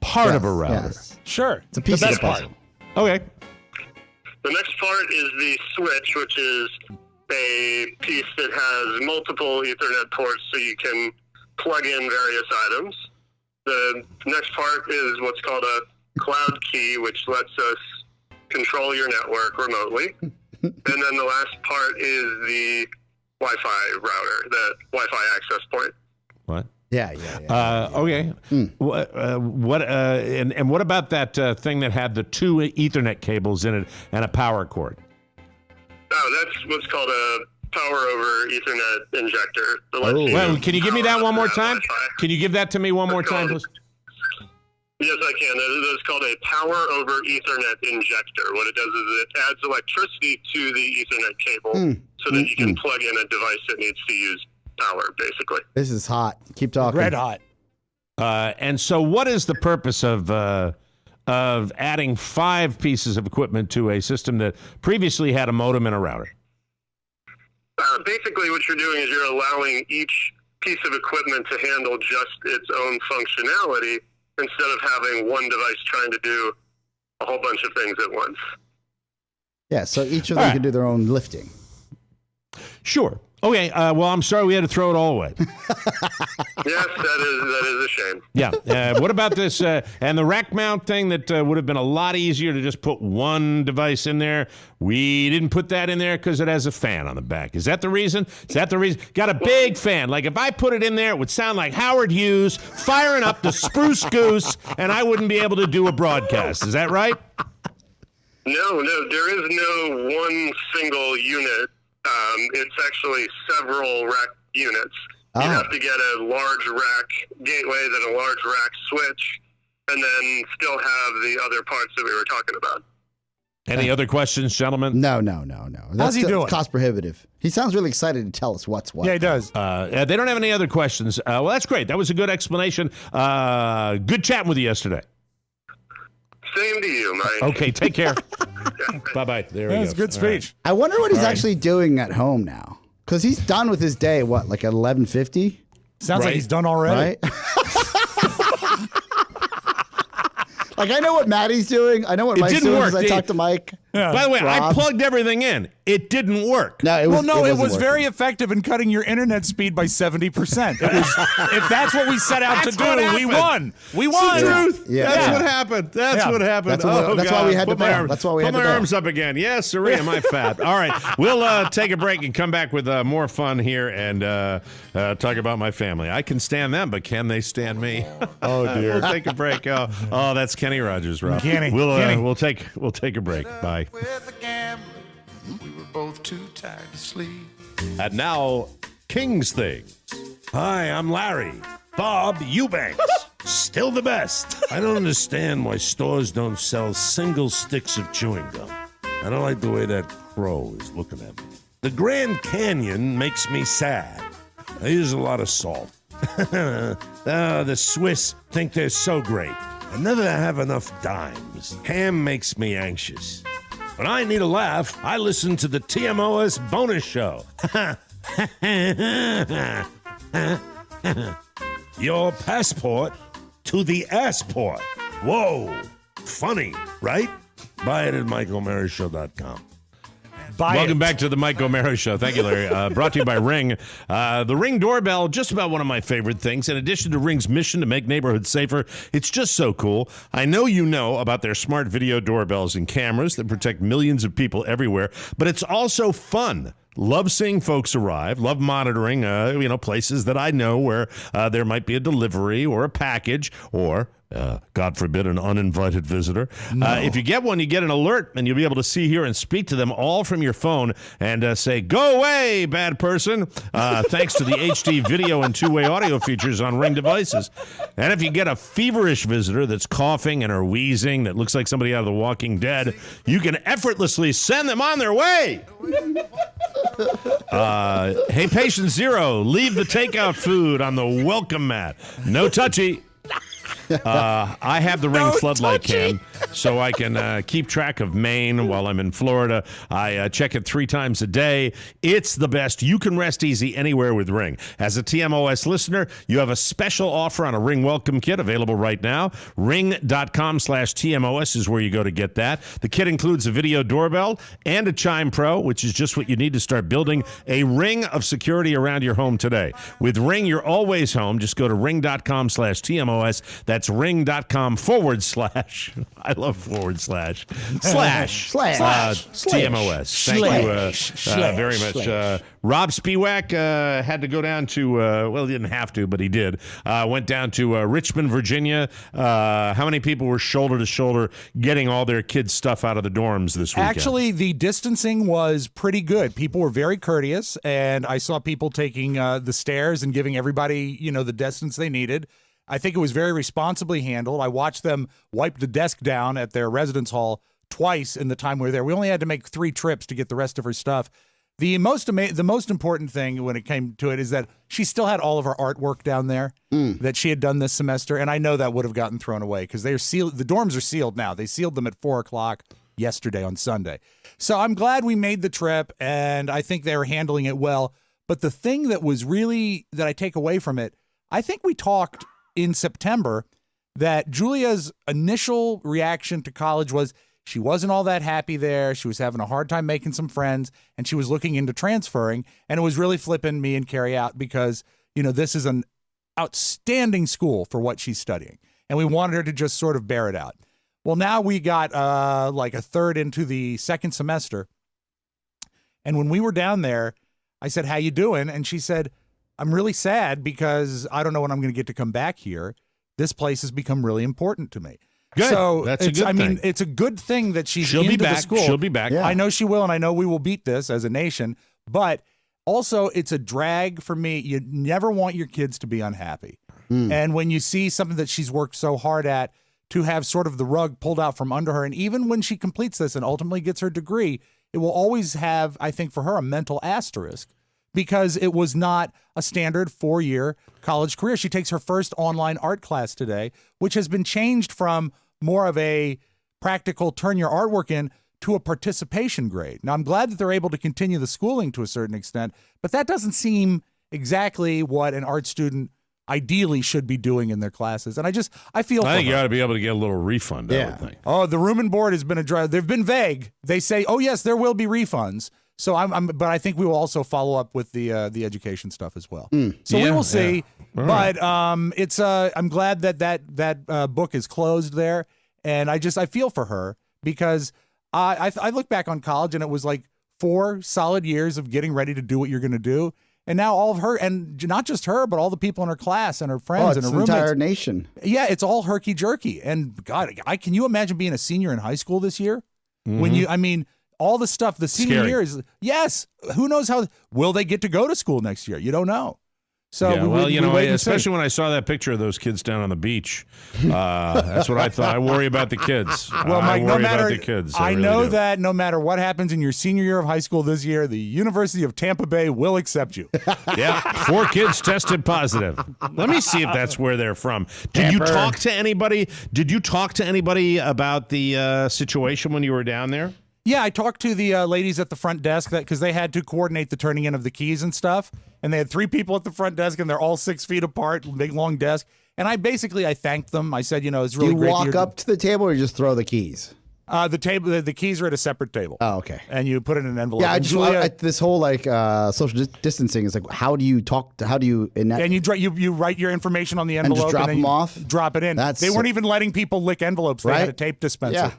Part of a router. Yes. Sure. It's a piece of the puzzle. Okay. The next part is the switch, which is a piece that has multiple Ethernet ports so you can plug in various items. The next part is what's called a cloud key, which lets us control your network remotely. And then the last part is the Wi-Fi router, the Wi-Fi access point. What? Yeah. Okay. And what about that thing that had the 2 Ethernet cables in it and a power cord? Oh, that's what's called a power over Ethernet injector. Well, can you give me that one more time? Wi-Fi. Can you give that to me one more time, please? Yes, I can. It's called a power over Ethernet injector. What it does is it adds electricity to the Ethernet cable so that you can plug in a device that needs to use power, basically. This is hot. Keep talking. Red hot. And so what is the purpose of adding 5 pieces of equipment to a system that previously had a modem and a router? Basically, what you're doing is you're allowing each piece of equipment to handle just its own functionality instead of having one device trying to do a whole bunch of things at once. Yeah, so each of them can do their own lifting. Sure. Okay, well, I'm sorry we had to throw it all away. Yes, that is a shame. Yeah. What about this and the rack mount thing that would have been a lot easier to just put one device in there? We didn't put that in there because it has a fan on the back. Is that the reason? Got a big fan. Like if I put it in there, it would sound like Howard Hughes firing up the Spruce Goose, and I wouldn't be able to do a broadcast. Is that right? No, there is no one single unit. It's actually several rack units. You have to get a large rack gateway, then a large rack switch, and then still have the other parts that we were talking about. Any other questions, gentlemen? No. How's he doing? Cost prohibitive. He sounds really excited to tell us what's what. Yeah, he does. They don't have any other questions. Well, that's great. That was a good explanation. Good chatting with you yesterday. Same to you, Mike. Okay, take care. Bye-bye. There we go. That's a good speech. I wonder what he's actually doing at home now. Because he's done with his day, what, like at 11:50? Sounds like he's done already. Right? Like, I know what Maddie's doing. I know what Mike's doing because I talked to Mike. Yeah. By the way, Robb. I plugged everything in. It didn't work. No, it was very effective in cutting your internet speed by 70%. If that's what we set out to do, we won. We won. It's the truth. Yeah. That's what happened. That's what happened. That's why we had to bail. Put my arms up again. Yes, sir. Am I fat? All right. We'll take a break and come back with more fun here and talk about my family. I can stand them, but can they stand me? Oh, dear. We'll take a break. Oh, that's Kenny Rogers, Rob. Kenny. We'll take a break. Bye. With a gambler, we were both too tired to sleep. And now, King's Things. Hi, I'm Larry. Bob Eubanks. Still the best. I don't understand why stores don't sell single sticks of chewing gum. I don't like the way that crow is looking at me. The Grand Canyon makes me sad. I use a lot of salt. The Swiss think they're so great. I never have enough dimes. Ham makes me anxious. When I need a laugh, I listen to the TMOS bonus show. Your passport to the assport. Whoa. Funny, right? Buy it at MikeO'MaraShow.com. Welcome back to the Mike O'Mara Show. Thank you, Larry. Brought to you by Ring. The Ring doorbell, just about one of my favorite things. In addition to Ring's mission to make neighborhoods safer, it's just so cool. I know you know about their smart video doorbells and cameras that protect millions of people everywhere, but it's also fun. Love seeing folks arrive. Love monitoring, places that I know where there might be a delivery or a package or God forbid, an uninvited visitor. No. If you get one, you get an alert, and you'll be able to see, hear, and speak to them all from your phone and say, go away, bad person, thanks to the HD video and two-way audio features on Ring devices. And if you get a feverish visitor that's coughing and or wheezing that looks like somebody out of The Walking Dead, you can effortlessly send them on their way. Hey, patient zero, leave the takeout food on the welcome mat. No touchy. I have the Ring floodlight cam, so I can keep track of Maine while I'm in Florida. I check it 3 times a day. It's the best. You can rest easy anywhere with Ring. As a TMOS listener, you have a special offer on a Ring welcome kit available right now. Ring.com/TMOS is where you go to get that. The kit includes a video doorbell and a Chime Pro, which is just what you need to start building a ring of security around your home today. With Ring, you're always home. Just go to ring.com/TMOS. That's That's ring.com / I love / slash TMOS. Thank you very much. Robb Spiewak had to go down to, well, he didn't have to, but he did. Went down to Richmond, Virginia. How many people were shoulder to shoulder getting all their kids' stuff out of the dorms this weekend? Actually, the distancing was pretty good. People were very courteous, and I saw people taking the stairs and giving everybody, the distance they needed. I think it was very responsibly handled. I watched them wipe the desk down at their residence hall twice in the time we were there. We only had to make 3 trips to get the rest of her stuff. The most important thing when it came to it is that she still had all of her artwork down there that she had done this semester, and I know that would have gotten thrown away because they're sealed. The dorms are sealed now. They sealed them at 4:00 yesterday on Sunday. So I'm glad we made the trip, and I think they were handling it well. But the thing that was really that I take away from it, I think we talked in September that Julia's initial reaction to college was she wasn't all that happy there. She was having a hard time making some friends, and she was looking into transferring, and it was really flipping me and Carrie out because, this is an outstanding school for what she's studying, and we wanted her to just sort of bear it out. Well, now we got like a third into the second semester, and when we were down there, I said, "How you doing?" And she said, "I'm really sad because I don't know when I'm going to get to come back here. This place has become really important to me." Good. So that's a good thing. I mean, it's a good thing that She'll into be back. the school. She'll be back. Yeah. I know she will, and I know we will beat this as a nation. But also, it's a drag for me. You never want your kids to be unhappy. And when you see something that she's worked so hard at, to have sort of the rug pulled out from under her, and even when she completes this and ultimately gets her degree, it will always have, I think, for her, a mental asterisk. Because it was not a standard 4-year college career. She takes her first online art class today, which has been changed from more of a practical turn your artwork in to a participation grade. Now, I'm glad that they're able to continue the schooling to a certain extent, but that doesn't seem exactly what an art student ideally should be doing in their classes. And I feel I think you ought to be able to get a little refund, I would think. Oh, the room and board has been they've been vague. They say, oh, yes, there will be refunds. So but I think we will also follow up with the education stuff as well. So we will see. Yeah. But it's I'm glad that book is closed there, and I feel for her because I look back on college and it was like 4 solid years of getting ready to do what you're going to do, and now all of her, and not just her, but all the people in her class and her friends and her roommates, entire nation. Yeah, it's all herky jerky. And God, can you imagine being a senior in high school this year? When all the stuff, the senior year is, yes, who knows will they get to go to school next year? You don't know. So, especially when I saw that picture of those kids down on the beach, that's what I thought. I worry about the kids. Well, Mike, about the kids. I know that no matter what happens in your senior year of high school this year, the University of Tampa Bay will accept you. Yeah, 4 kids tested positive. Let me see if that's where they're from. Did you talk to anybody? Did you talk to anybody about the situation when you were down there? Yeah, I talked to the ladies at the front desk because they had to coordinate the turning in of the keys and stuff. And they had 3 people at the front desk, and they're all 6 feet apart, big, long desk. And I thanked them. I said, it's really great. You walk up to the table or you just throw the keys? The keys are at a separate table. Oh, okay. And you put it in an envelope. Yeah, this whole social distancing is like, how do you and you write your information on the envelope and just drop them off? Drop it in. They weren't even letting people lick envelopes. They had a tape dispenser. Yeah.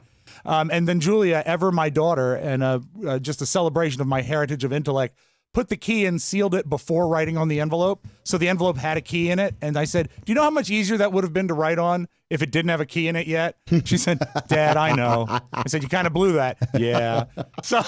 And then Julia, my daughter, and just a celebration of my heritage of intellect, put the key in, sealed it before writing on the envelope. So the envelope had a key in it. And I said, do you know how much easier that would have been to write on if it didn't have a key in it yet? She said, Dad, I know. I said, you kind of blew that. Yeah. So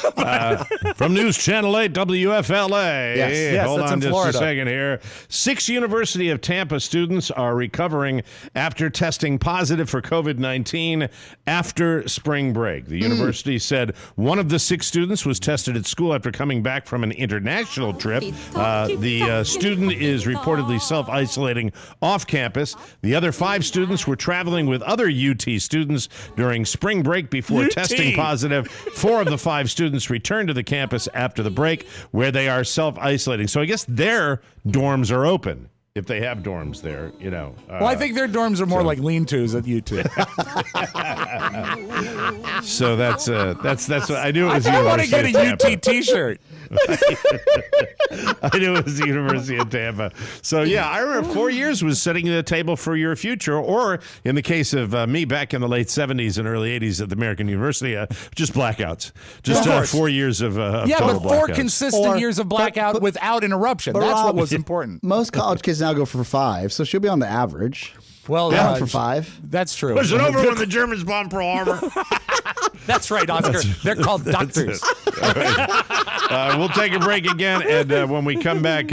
from News Channel 8 WFLA. Yes, hold that's on in just Florida. a second here. 6 University of Tampa students are recovering after testing positive for COVID-19 after spring break. The university said one of the 6 students was tested at school after coming back from an international trip. The student is reportedly self-isolating off campus. The other 5 students were traveling with other UT students during spring break before testing positive. 4 of the 5 students returned to the campus after the break, where they are self-isolating. So I guess their dorms are open. If they have dorms there, well, I think their dorms are more like lean-tos at UT. So that's what I knew. It was I want to University get of a UT T-shirt. I knew it was the University of Tampa. So, yeah, I remember 4 years was setting the table for your future, or in the case of me back in the late 70s and early 80s at the American University, just blackouts. Just 4 years of yeah, total but 4 blackouts. consistent years of blackout without interruption. That's Rob, what was important. Most college kids now go for 5, so she'll be on the average. Well, for 5. That's true. Was it over when the Germans bombed Pearl Harbor? That's right, Oscar. They're called doctors. We'll take a break again, and when we come back,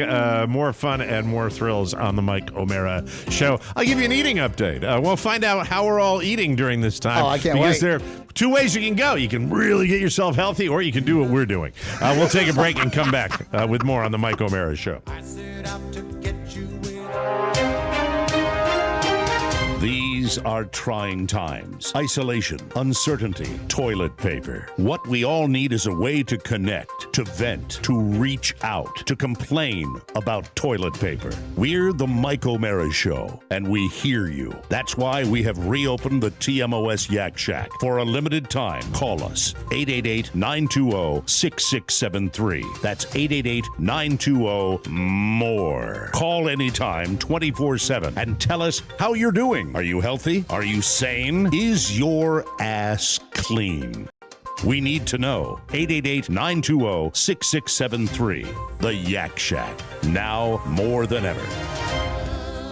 more fun and more thrills on the Mike O'Mara Show. I'll give you an eating update. We'll find out how we're all eating during this time. Oh, I can't because wait. there are 2 ways you can go. You can really get yourself healthy, or you can do what we're doing. We'll take a break and come back with more on the Mike O'Mara Show. These are trying times. Isolation, uncertainty, toilet paper. What we all need is a way to connect, to vent, to reach out, to complain about toilet paper. We're the Mike O'Mara Show, and we hear you. That's why we have reopened the TMOS Yak Shack. For a limited time, call us. 888-920-6673. That's 888-920-MORE. Call anytime, 24/7, and tell us how you're doing. Are you healthy? Are you sane? Is your ass clean? We need to know. 888-920-6673. The Yak Shack. Now more than ever.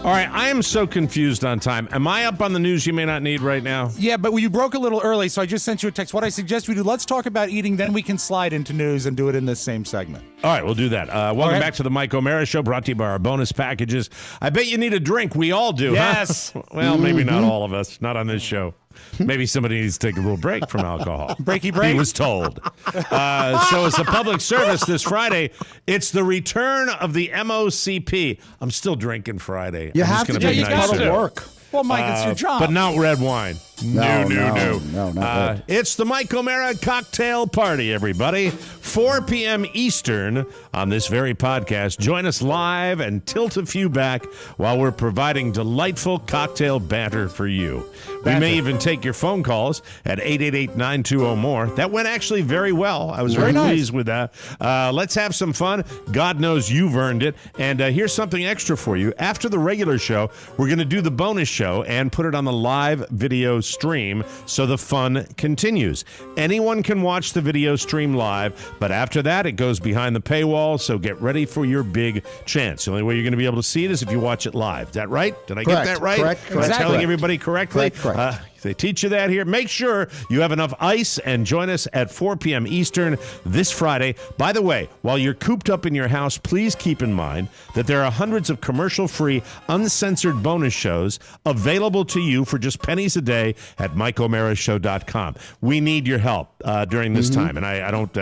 All right, I am so confused on time. Am I up on the news you may not need right now? Yeah, but you broke a little early, so I just sent you a text. What I suggest we do, let's talk about eating, then we can slide into news and do it in this same segment. All right, we'll do that. Welcome back to the Mike O'Mara Show, brought to you by our bonus packages. I bet you need a drink. We all do, yes. Huh? Well, maybe not all of us. Not on this show. Maybe somebody needs to take a little break from alcohol. Breaky break? He was told. So it's a public service this Friday. It's the return of the MOCP. I'm still drinking Friday. You I'm have just to gonna do be nice to work. Well, Mike, it's your job. But not red wine. No. No, not good. It's the Mike O'Mara Cocktail Party, everybody. 4 p.m. Eastern on this very podcast. Join us live and tilt a few back while we're providing delightful cocktail banter for you. We may even take your phone calls at 888-920-MORE. That went actually very well. I was very pleased with that. Let's have some fun. God knows you've earned it. And here's something extra for you. After the regular show, we're going to do the bonus show and put it on the live video stream so the fun continues. Anyone can watch the video stream live, but after that, it goes behind the paywall, so get ready for your big chance. The only way you're going to be able to see it is if you watch it live. Is that right? Did I get that right? Correct. Am I telling everybody correctly? Correct. They teach you that here. Make sure you have enough ice and join us at 4 p.m. Eastern this Friday. By the way, while you're cooped up in your house, please keep in mind that there are hundreds of commercial-free, uncensored bonus shows available to you for just pennies a day at MikeO'MaraShow.com. We need your help during this time. And I don't,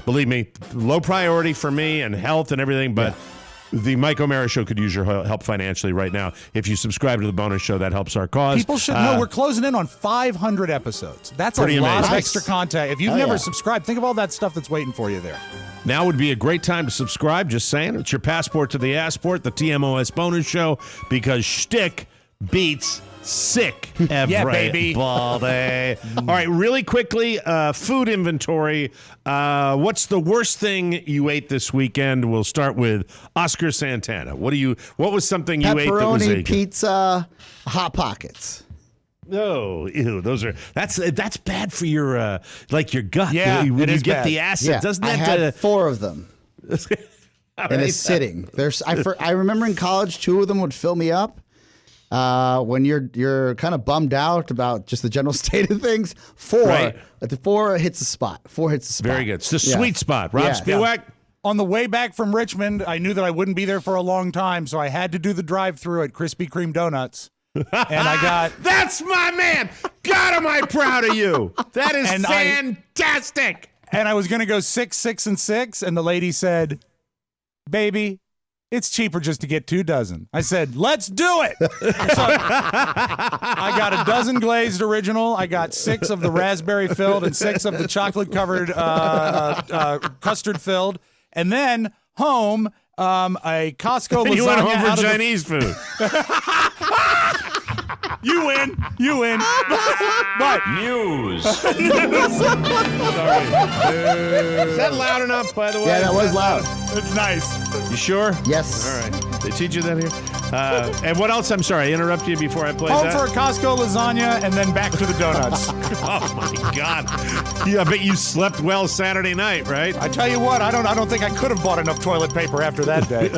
believe me, low priority for me and health and everything, but... Yeah. The Mike O'Mara Show could use your help financially right now. If you subscribe to the bonus show, that helps our cause. People should know we're closing in on 500 episodes. That's a lot of extra content. If you've never subscribed, think of all that stuff that's waiting for you there. Now would be a great time to subscribe. Just saying. It's your passport to the Assport, the TMOS bonus show, because shtick beats sick everybody. All right, really quickly, food inventory. What's the worst thing you ate this weekend? We'll start with Oscar Santana. What was something you ate that was pepperoni pizza, Hot Pockets. Oh, ew! That's bad for your your gut. Yeah, when you get bad. the acid, Yeah, doesn't that? I had 4 of them in a sitting. I remember in college, 2 of them would fill me up. When you're kind of bummed out about just the general state of things, 4 hits the spot. 4 hits the spot. Very good. It's the sweet spot. Rob Spivak. Yeah. On the way back from Richmond, I knew that I wouldn't be there for a long time, so I had to do the drive-through at Krispy Kreme Donuts. And I got... That's my man! God, am I proud of you! That is fantastic! And I was going to go 6, 6, and 6, and the lady said, "Baby, it's cheaper just to get 2 dozen." I said, "Let's do it." So I got a dozen glazed original. I got 6 of the raspberry filled and 6 of the chocolate covered custard filled. And then home, a Costco lasagna. You went home for Chinese food. You win. You win. What? News. Sorry. Is that loud enough, by the way? Yeah, that was loud. It's nice. You sure? Yes. All right. They teach you that here? And what else? I'm sorry, I interrupted you before I played Home that. for a Costco lasagna and then back to the donuts. Oh, my God. Yeah, I bet you slept well Saturday night, right? I tell you what, I don't think I could have bought enough toilet paper after that day.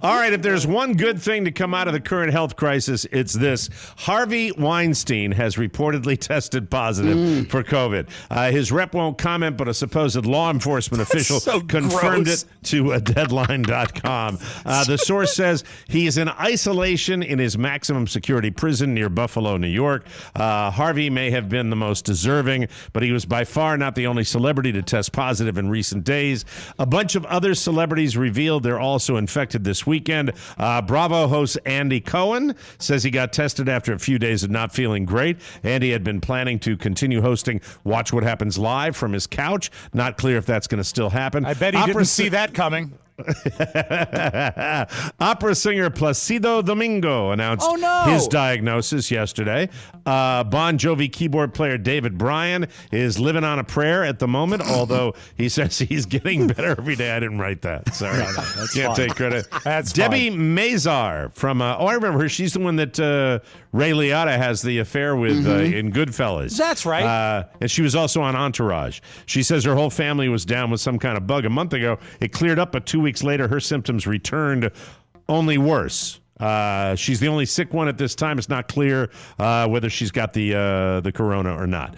All right, if there's one good thing to come out of the current health crisis, it's this. Harvey Weinstein has reportedly tested positive for COVID. His rep won't comment, but a supposed law enforcement official confirmed it to Deadline.com. The source says he is in isolation in his maximum security prison near Buffalo, New York. Harvey may have been the most deserving, but he was by far not the only celebrity to test positive in recent days. A bunch of other celebrities revealed they're also infected this weekend. Bravo host Andy Cohen says he got tested after a few days of not feeling great. Andy had been planning to continue hosting Watch What Happens Live from his couch. Not clear if that's going to still happen. I bet he didn't see that coming. Opera singer Placido Domingo announced his diagnosis yesterday. Bon Jovi keyboard player David Bryan is living on a prayer at the moment, although he says he's getting better every day. I didn't write that. Sorry. Can't take credit. That's Debbie fine. Mazar from, I remember her. She's the one that Ray Liotta has the affair with in Goodfellas. That's right. And she was also on Entourage. She says her whole family was down with some kind of bug a month ago. It cleared up, but 2 weeks later, her symptoms returned, only worse. She's the only sick one at this time. It's not clear whether she's got the corona or not.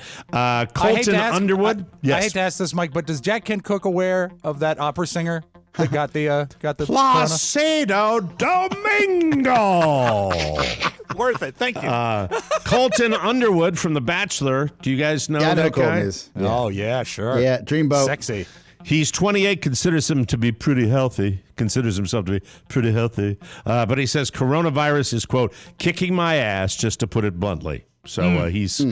Colton Underwood. I hate to ask this, Mike, but does Jack Kent Cooke aware of that opera singer that got the Placido Domingo? Worth it. Thank you. Colton Underwood from The Bachelor. Do you guys know that Colton guy? is. Yeah. Oh yeah, sure. Yeah, Dreamboat. Sexy. He's 28, considers him to be pretty healthy, considers himself to be pretty healthy. But he says coronavirus is, quote, kicking my ass, just to put it bluntly. So he's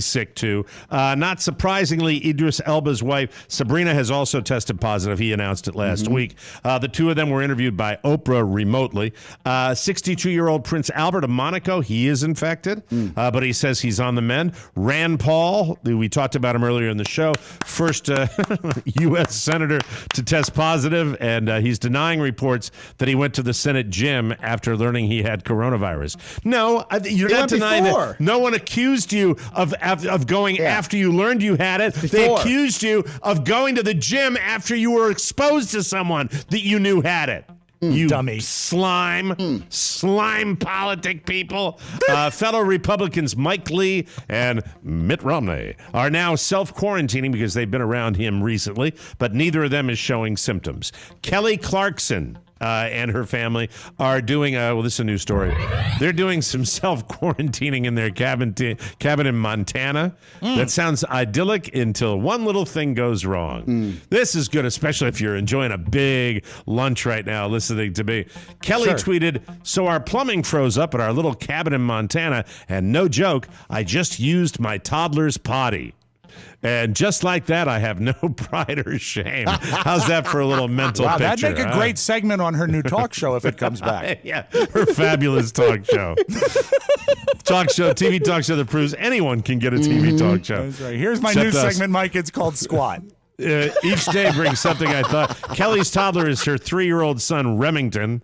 sick, too. Not surprisingly, Idris Elba's wife, Sabrina, has also tested positive. He announced it last week. The two of them were interviewed by Oprah remotely. 62-year-old Prince Albert of Monaco, he is infected, but he says he's on the mend. Rand Paul, we talked about him earlier in the show, first U.S. senator to test positive, and he's denying reports that he went to the Senate gym after learning he had coronavirus. No, you're not denying that. No one accused you of going after you learned you had it. They accused you of going to the gym after you were exposed to someone that you knew had it. You dummy. Slime politic people. Fellow Republicans Mike Lee and Mitt Romney are now self-quarantining because they've been around him recently, but neither of them is showing symptoms. Kelly Clarkson and her family are doing, this is a new story. They're doing some self-quarantining in their cabin in Montana. That sounds idyllic until one little thing goes wrong. This is good, especially if you're enjoying a big lunch right now listening to me. Kelly tweeted, so our plumbing froze up at our little cabin in Montana, and no joke, I just used my toddler's potty. And just like that, I have no pride or shame. How's that for a little mental picture? That'd make a great segment on her new talk show if it comes back. Yeah, her fabulous talk show. TV talk show that proves anyone can get a TV talk show. That's right. Here's my new segment, Mike. It's called Squat. Each day brings something I thought. Kelly's toddler is her 3-year-old son, Remington.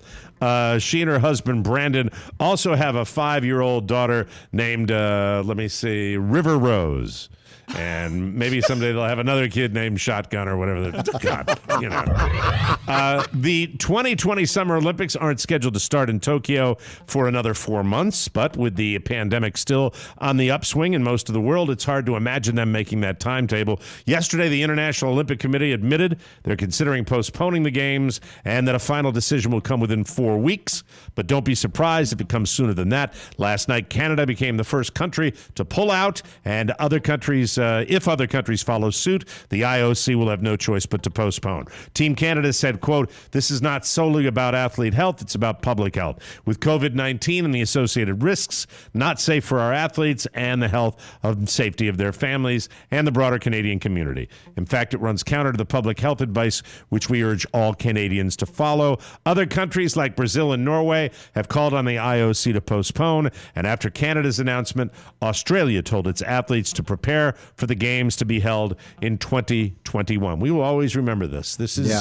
She and her husband, Brandon, also have a 5-year-old daughter named, River Rose. And maybe someday they'll have another kid named Shotgun or whatever. The 2020 Summer Olympics aren't scheduled to start in Tokyo for another 4 months, but with the pandemic still on the upswing in most of the world, it's hard to imagine them making that timetable. Yesterday, the International Olympic Committee admitted they're considering postponing the games and that a final decision will come within 4 weeks. But don't be surprised if it comes sooner than that. Last night, Canada became the first country to pull out, and other countries if other countries follow suit, the IOC will have no choice but to postpone. Team Canada said, quote, this is not solely about athlete health, it's about public health. With COVID-19 and the associated risks, not safe for our athletes and the health and safety of their families and the broader Canadian community. In fact, it runs counter to the public health advice, which we urge all Canadians to follow. Other countries like Brazil and Norway have called on the IOC to postpone, and after Canada's announcement, Australia told its athletes to prepare for the games to be held in 2021. We will always remember this. This is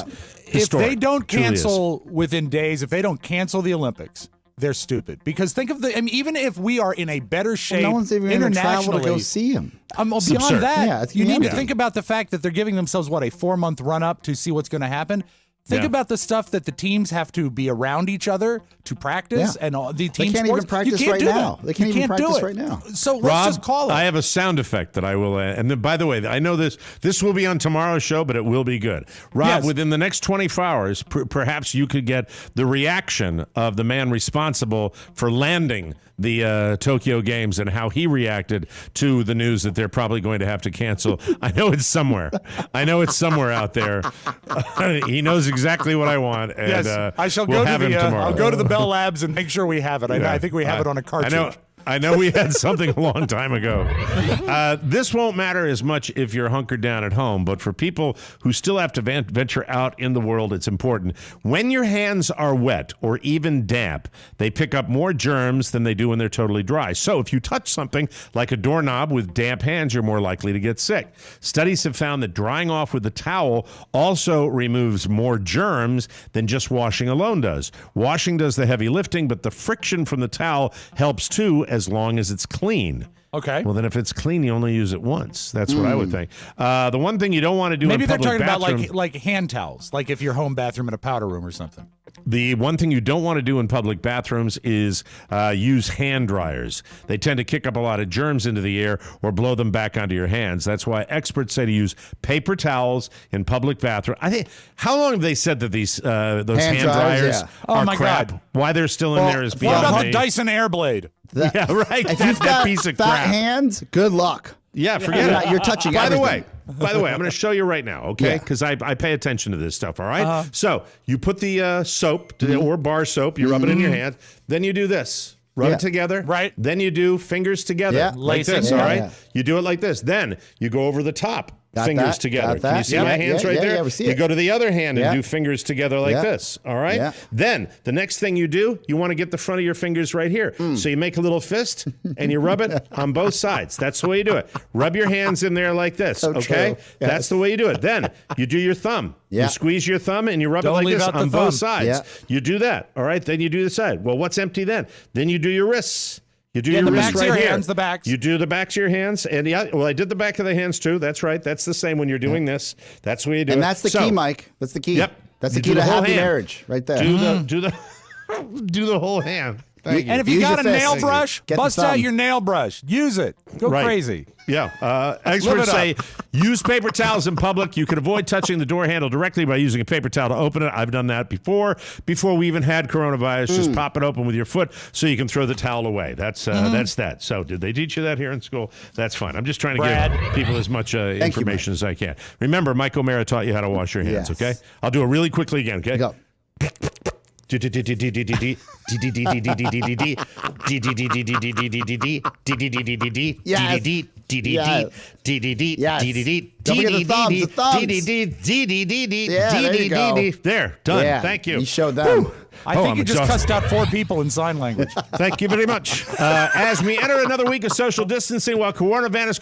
historic. If they don't cancel within days, if they don't cancel the Olympics, they're stupid. Because think of even if we are in a better shape no one's even going to travel to go see him. Beyond that, you need to think about the fact that they're giving themselves, a 4-month run-up to see what's going to happen. Think about the stuff that the teams have to be around each other to practice, and all the team They can't sports. even practice you can't right do now. That. They can't you even can't practice do it right now. So let's Rob, just call it. I have a sound effect that I will add. And then, by the way, I know this will be on tomorrow's show, but it will be good. Rob, within the next 24 hours, perhaps you could get the reaction of the man responsible for landing the Tokyo Games and how he reacted to the news that they're probably going to have to cancel. I know it's somewhere. I know it's somewhere out there. He knows exactly what I want. And, yes, I shall we'll go to I'll go to the Bell Labs and make sure we have it. I think we have it on a cartridge. I know we had something a long time ago. This won't matter as much if you're hunkered down at home, but for people who still have to venture out in the world, it's important. When your hands are wet or even damp, they pick up more germs than they do when they're totally dry. So if you touch something like a doorknob with damp hands, you're more likely to get sick. Studies have found that drying off with a towel also removes more germs than just washing alone does. Washing does the heavy lifting, but the friction from the towel helps too, as long as it's clean. Okay. Well, then if it's clean, you only use it once. That's what I would think. The one thing you don't want to do Maybe in they're public talking bathroom, about like hand towels, like if your home bathroom in a powder room or something. The one thing you don't want to do in public bathrooms is use hand dryers. They tend to kick up a lot of germs into the air or blow them back onto your hands. That's why experts say to use paper towels in public bathrooms. I think, how long have they said that these those hand dryers are crap? God. Why they're still in there is beyond What about me. the Dyson Airblade? Yeah, right. If you've got piece of fat crap. hands, good luck. Yeah, forget it. You're touching everything. By the way, I'm going to show you right now, okay? Because I pay attention to this stuff, all right? So you put the soap or bar soap, you rub it in your hand, then you do this. Rub it together. Right. Then you do fingers together like this, all right? You do it like this. Then you go over the top. Fingers together. Can you see my hands right there? Yeah, we see you it. go to the other hand and do fingers together like this. All right? Yeah. Then the next thing you do, you want to get the front of your fingers right here. So you make a little fist and you rub it on both sides. That's the way you do it. Rub your hands in there like this. So okay? true. That's the way you do it. Then you do your thumb. Yeah. You squeeze your thumb and you rub Don't it like leave this out the on both thumb. sides. Yeah. You do that. All right? Then you do the side. Well, what's empty then? Then you do your wrists. You do Yeah, your the wrists backs of right your here. hands, the backs. You do the backs of your hands, and I did the back of the hands too. That's right. That's the same when you're doing this. That's the way you do it. And that's the key, Mike. That's the key. Yep. That's the You key do to the whole happy hand. marriage, right there. Do the whole hand. Thank you. And if you Use got a your fist. nail brush, Get the bust out thumb. your nail brush. Use it. Go Right. crazy. Yeah. Live Experts it say up. use paper towels in public. You can avoid touching the door handle directly by using a paper towel to open it. I've done that before we even had coronavirus. Just pop it open with your foot so you can throw the towel away. That's that. So did they teach you that here in school? That's fine. I'm just trying to give people as much information as I can. Remember, Mike O'Mara taught you how to wash your hands, Yes. okay? I'll do it really quickly again, okay? Go. Don't forget the thumbs. Yeah, there you go. There, done. Yeah, Thank you. You showed them. I think I'm you just exhausted. cussed out 4 people in sign language. Thank you very much. As we enter another week of social distancing while coronavirus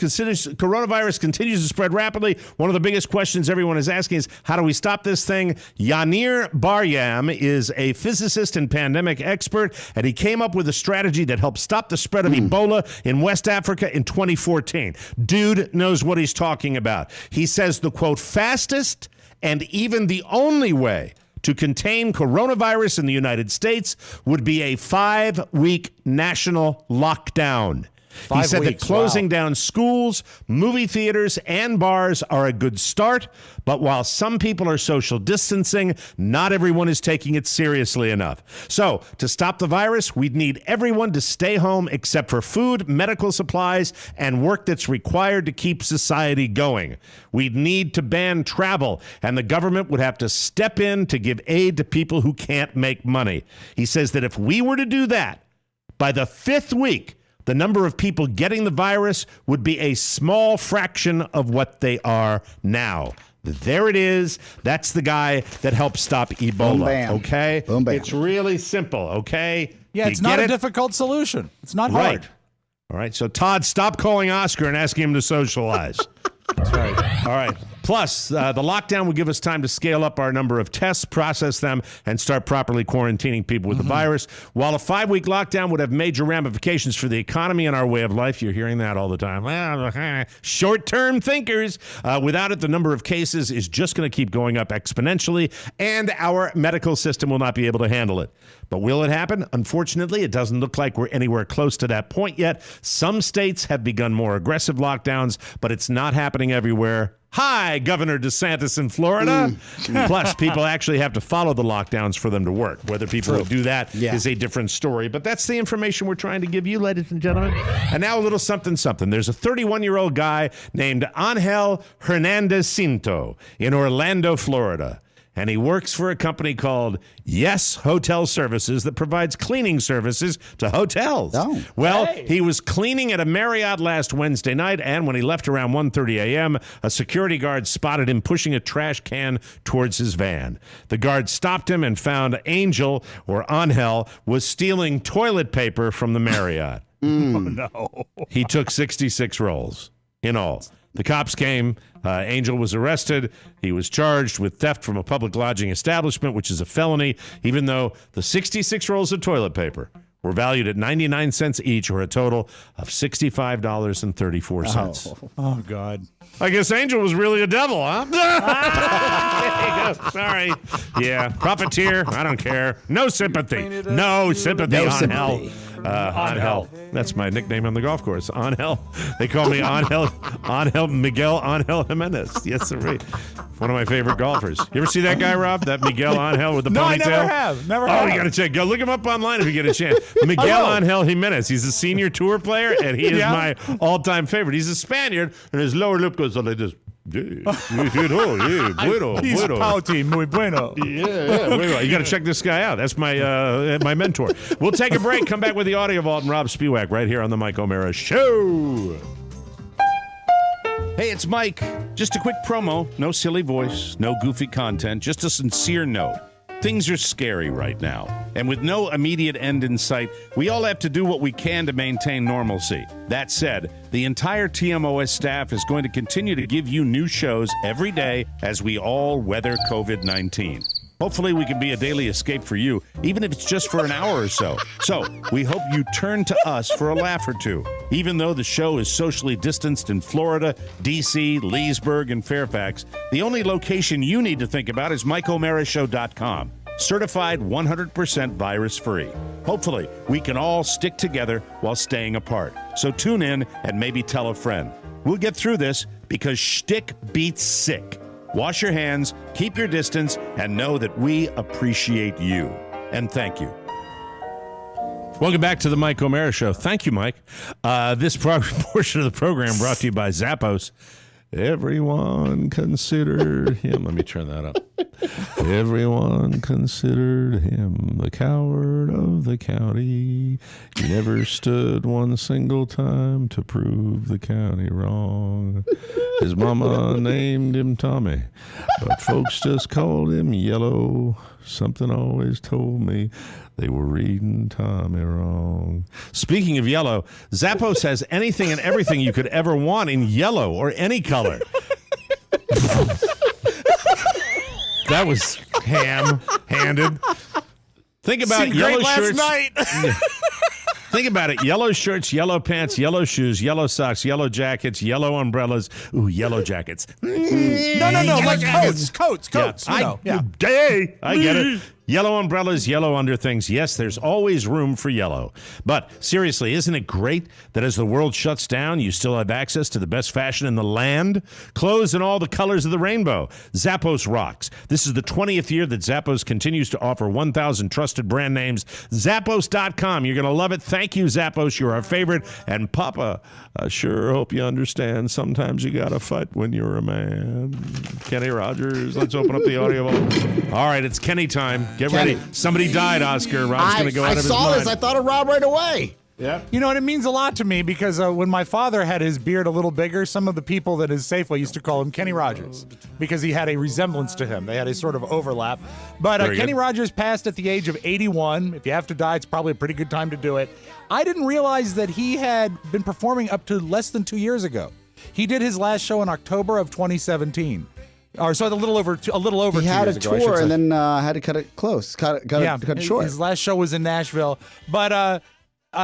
continues to spread rapidly, one of the biggest questions everyone is asking is, how do we stop this thing? Yanir Baryam is a physicist and pandemic expert, and he came up with a strategy that helped stop the spread of Ebola in West Africa in 2014. Dude knows what he's talking about. He says the, quote, fastest and even the only way to contain coronavirus in the United States would be a 5-week national lockdown. He said 5 weeks, that closing wow. down schools, movie theaters, and bars are a good start, but while some people are social distancing, not everyone is taking it seriously enough. So, to stop the virus, we'd need everyone to stay home except for food, medical supplies, and work that's required to keep society going. We'd need to ban travel, and the government would have to step in to give aid to people who can't make money. He says that if we were to do that, by the 5th week, the number of people getting the virus would be a small fraction of what they are now. There it is. That's the guy that helped stop Ebola. Boom, bam. Okay? Boom, bam. It's really simple, okay? Yeah, it's not a difficult solution. It's not right. hard. All right. So, Todd, stop calling Oscar and asking him to socialize. That's right. All right. Plus, the lockdown will give us time to scale up our number of tests, process them, and start properly quarantining people with the virus. While a 5-week lockdown would have major ramifications for the economy and our way of life, you're hearing that all the time. Well, short-term thinkers. Without it, the number of cases is just going to keep going up exponentially, and our medical system will not be able to handle it. But will it happen? Unfortunately, it doesn't look like we're anywhere close to that point yet. Some states have begun more aggressive lockdowns, but it's not happening everywhere. Hi, Governor DeSantis in Florida. Plus, people actually have to follow the lockdowns for them to work. Whether people will do that is a different story. But that's the information we're trying to give you, ladies and gentlemen. And now a little something, something. There's a 31-year-old guy named Angel Hernandez-Cinto in Orlando, Florida. And he works for a company called Yes Hotel Services that provides cleaning services to hotels. Oh. Well, he was cleaning at a Marriott last Wednesday night, and when he left around 1:30 a.m., a security guard spotted him pushing a trash can towards his van. The guard stopped him and found Angel was stealing toilet paper from the Marriott. Oh, no. He took 66 rolls in all. The cops came. Angel was arrested. He was charged with theft from a public lodging establishment, which is a felony, even though the 66 rolls of toilet paper were valued at 99 cents each, or a total of $65.34. Oh, God. I guess Angel was really a devil, huh? There you go. Sorry. Yeah, profiteer. I don't care. No sympathy. No sympathy on hell. Angel. That's my nickname on the golf course. Angel. They call me Angel Miguel Angel Jimenez. Yes, sir. One of my favorite golfers. You ever see that guy, Rob? That Miguel Angel with the ponytail? No, I never have. Never have. Oh, you got to check. Go look him up online if you get a chance. Miguel Angel Jimenez. He's a senior tour player, and he is my all-time favorite. He's a Spaniard, and his lower lip goes like this. He's pouty, muy bueno. Yeah. You got to check this guy out. That's my my mentor. We'll take a break. Come back with the audio vault and Rob Spewak right here on the Mike O'Mara Show. Hey, it's Mike. Just a quick promo. No silly voice, no goofy content, just a sincere note. Things are scary right now, and with no immediate end in sight, we all have to do what we can to maintain normalcy. That said, the entire TMOS staff is going to continue to give you new shows every day as we all weather COVID-19. Hopefully, we can be a daily escape for you, even if it's just for an hour or so. So, we hope you turn to us for a laugh or two. Even though the show is socially distanced in Florida, D.C., Leesburg, and Fairfax, the only location you need to think about is MikeO'MaraShow.com. Certified 100% virus-free. Hopefully, we can all stick together while staying apart. So tune in and maybe tell a friend. We'll get through this because shtick beats sick. Wash your hands, keep your distance, and know that we appreciate you. And thank you. Welcome back to the Mike O'Mara Show. Thank you, Mike. This portion of the program brought to you by Zappos. Everyone considered him. Let me turn that up. Everyone considered him the coward of the county. He never stood one single time to prove the county wrong. His mama named him Tommy, but folks just called him Yellow. Something always told me they were reading Tommy wrong. Speaking of yellow, Zappos has anything and everything you could ever want in yellow or any color. That was ham-handed. Think about yellow shirts. Think about it. Yellow shirts, yellow pants, yellow shoes, yellow socks, yellow jackets, yellow umbrellas. Ooh, yellow jackets. No. Like coats. I get it. Yellow umbrellas, yellow underthings. Yes, there's always room for yellow. But seriously, isn't it great that as the world shuts down, you still have access to the best fashion in the land? Clothes in all the colors of the rainbow. Zappos rocks. This is the 20th year that Zappos continues to offer 1,000 trusted brand names. Zappos.com. You're going to love it. Thank you, Zappos. You're our favorite. And Papa, I sure hope you understand sometimes you got to fight when you're a man. Kenny Rogers, let's open up the audio. All right, it's Kenny time. Get ready. Somebody died, Oscar. Rob's going to go out of his mind. I saw this. I thought of Rob right away. Yeah. You know, and it means a lot to me because when my father had his beard a little bigger, some of the people at his Safeway used to call him Kenny Rogers because he had a resemblance to him. They had a sort of overlap. But Kenny Rogers passed at the age of 81. If you have to die, it's probably a pretty good time to do it. I didn't realize that he had been performing up to less than 2 years ago. He did his last show in October of 2017. Or so a little over 2 years ago. He had a tour and then had to cut it close, cut it short. His last show was in Nashville. But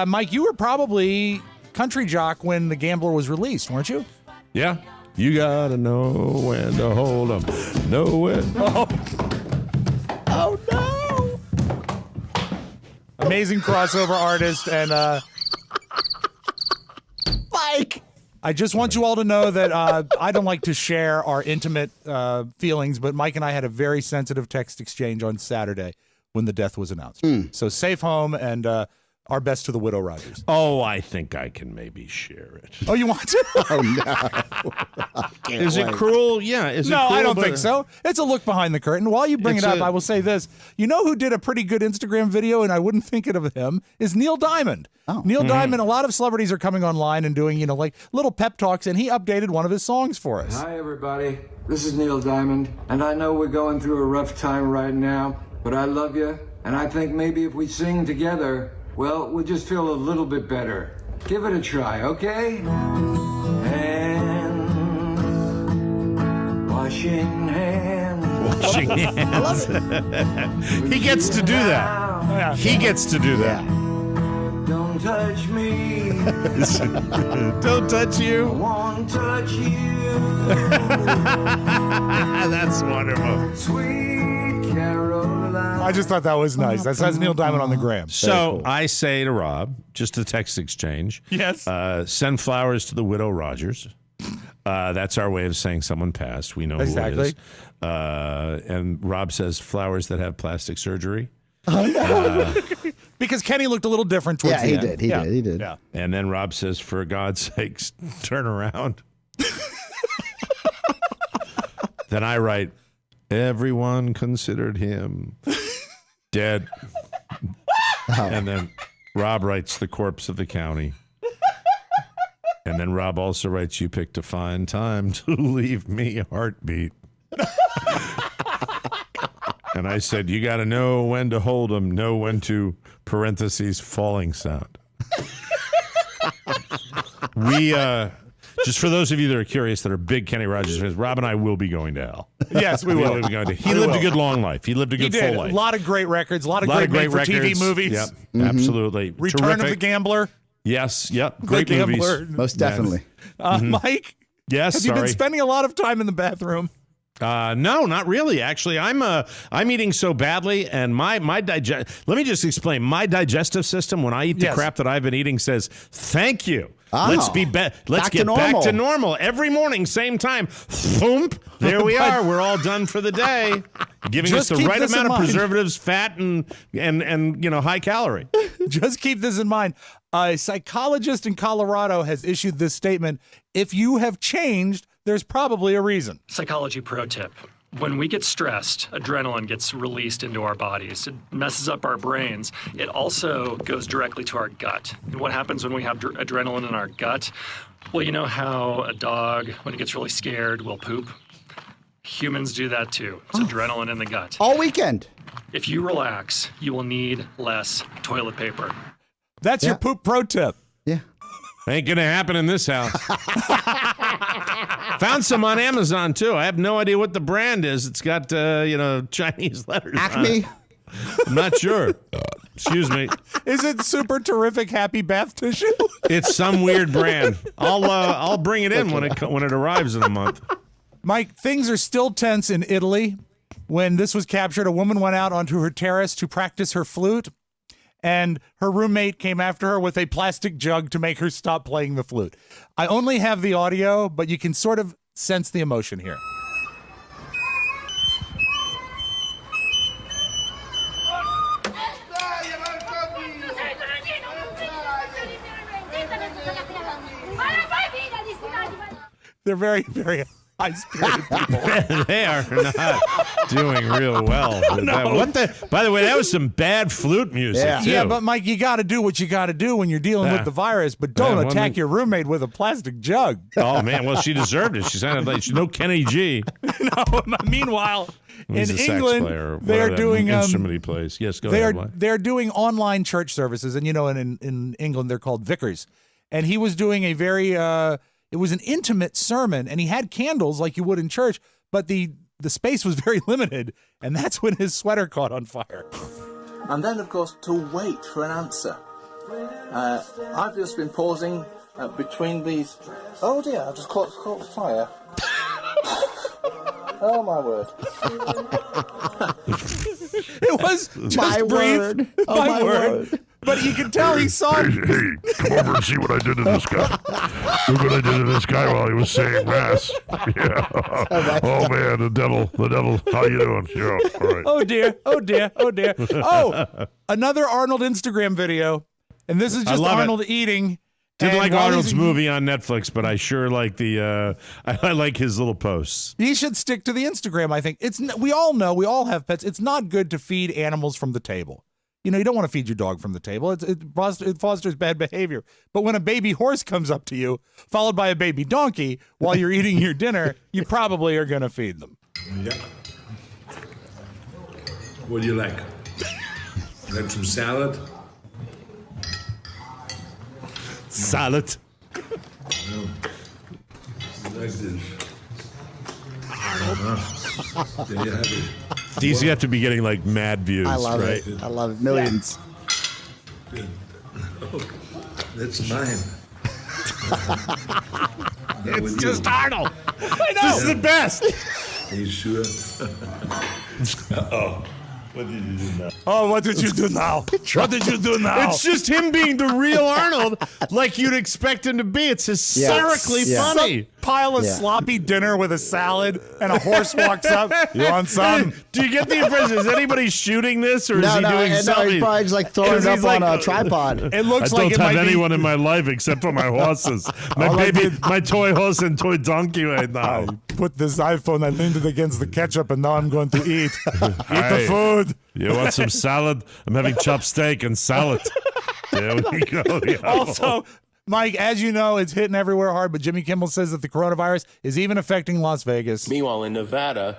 Mike, you were probably country jock when The Gambler was released, weren't you? Yeah. You gotta know when to hold 'em. Know when. Oh no! Amazing crossover artist and Mike. I just want you all to know that I don't like to share our intimate feelings, but Mike and I had a very sensitive text exchange on Saturday when the death was announced. So safe home and our best to the widow Rogers. Oh, I think I can maybe share it. Oh, you want to? Oh, no. Is it cruel? Yeah. Is no, it cruel, I don't think so. It's a look behind the curtain. While you bring it up, I will say this. You know who did a pretty good Instagram video, and I wouldn't think it of him, is Neil Diamond. Oh. Neil Diamond, a lot of celebrities are coming online and doing, like little pep talks, and he updated one of his songs for us. Hi, everybody. This is Neil Diamond, and I know we're going through a rough time right now, but I love you, and I think maybe if we sing together, well, we'll just feel a little bit better. Give it a try, okay? Hands, washing hands. Washing hands. I love it. He gets to do that. He gets to do that. Don't touch me. Don't touch you. I won't touch you. That's wonderful. Sweet Caroline. I just thought that was nice. That says Neil Diamond on the gram. So I say to Rob, just a text exchange. Yes. Send flowers to the widow Rogers. That's our way of saying someone passed. We know who it is. And Rob says flowers that have plastic surgery. Oh, no. Because Kenny looked a little different towards the end. He did. Yeah. And then Rob says, for God's sakes, turn around. Then I write, everyone considered him dead. And then Rob writes, the corpse of the county. And then Rob also writes, you picked a fine time to leave me a heartbeat. And I said, you got to know when to hold them, know when to, parentheses, falling sound. We, just for those of you that are curious, that are big Kenny Rogers fans, Rob and I will be going to hell. Yes, we will. He lived a good long life. He lived a good full life. A lot of great records, a lot of great made-for-TV movies. Yep, absolutely. Return of the Gambler. Yes, yep. Great movies. Most definitely. Mike? Yes, have you been spending a lot of time in the bathroom? No, not really. Actually, I'm eating so badly, and my let me just explain. My digestive system, when I eat the crap that I've been eating, says thank you. Let's get back to normal every morning, same time. Thump. There we are. We're all done for the day. Giving us the right amount of preservatives, fat, and high calorie. Just keep this in mind. A psychologist in Colorado has issued this statement: if you have changed, there's probably a reason. Psychology pro tip. When we get stressed, adrenaline gets released into our bodies. It messes up our brains. It also goes directly to our gut. And what happens when we have adrenaline in our gut? Well, you know how a dog, when it gets really scared, will poop? Humans do that too. It's adrenaline in the gut. All weekend. If you relax, you will need less toilet paper. That's your poop pro tip. Yeah. Ain't gonna happen in this house. Found some on Amazon too. I have no idea what the brand is. It's got Chinese letters. Acme. I'm not sure. Excuse me. Is it super terrific happy bath tissue? It's some weird brand. I'll bring it in when it arrives in a month. Mike, things are still tense in Italy. when this was captured, a woman went out onto her terrace to practice her flute, and her roommate came after her with a plastic jug to make her stop playing the flute. I only have the audio, but you can sort of sense the emotion here. They're very, very high-spirited people. They are not doing real well. No. By the way, that was some bad flute music, too. Yeah, but Mike, you got to do what you got to do when you're dealing with the virus, but don't attack your roommate with a plastic jug. Oh, man. Well, she deserved it. She sounded like she's no Kenny G. No, meanwhile, He's in a England, sax player, they're doing instrument he plays. Yes, go ahead. They're doing online church services, and in England they're called vicars. And he was doing a very it was an intimate sermon, and he had candles like you would in church, but the space was very limited, and that's when his sweater caught on fire. And then, of course, to wait for an answer. I've just been pausing between these. Oh dear! I just caught fire. Oh my word! It was just my brief. Word. Oh, my word. But you can tell he saw it. Hey, come over and see what I did to this guy. Look what I did to this guy while he was saying mass. Yeah. Oh man, the devil. How you doing? Yeah. All right. Oh dear. Oh, another Arnold Instagram video, and this is just Arnold eating. Didn't like Arnold's movie on Netflix, but I sure like I like his little posts. He should stick to the Instagram, I think. We all know, we all have pets. It's not good to feed animals from the table. You don't want to feed your dog from the table. It fosters bad behavior. But when a baby horse comes up to you, followed by a baby donkey, while you're eating your dinner, you probably are going to feed them. Yeah. What do you like? Like some salad? Salad. No. Like this. There you have it. These you have to be getting like mad views. I love right? it. I love it. Millions. Oh, that's mine. It's just Arnold. I know. This is the best. Are you sure? Uh-oh. What did you do now? Oh, what did you do now? What did you do now? It's just him being the real Arnold, like you'd expect him to be. It's hysterically funny. Some pile of sloppy dinner with a salad, and a horse walks up. You want some? Do you get the impression? Is anybody shooting this, or is he doing something? No, he's probably just like throwing it up on a tripod. It looks I like don't have anyone in my life except for my horses. My toy horse and toy donkey right now. I put this iPhone, I leaned it against the ketchup, and now I'm going to eat. Eat the food. You want some salad? I'm having chopped steak and salad. There we go. Yeah. Also, Mike, as you know, it's hitting everywhere hard, but Jimmy Kimmel says that the coronavirus is even affecting Las Vegas. Meanwhile, in Nevada,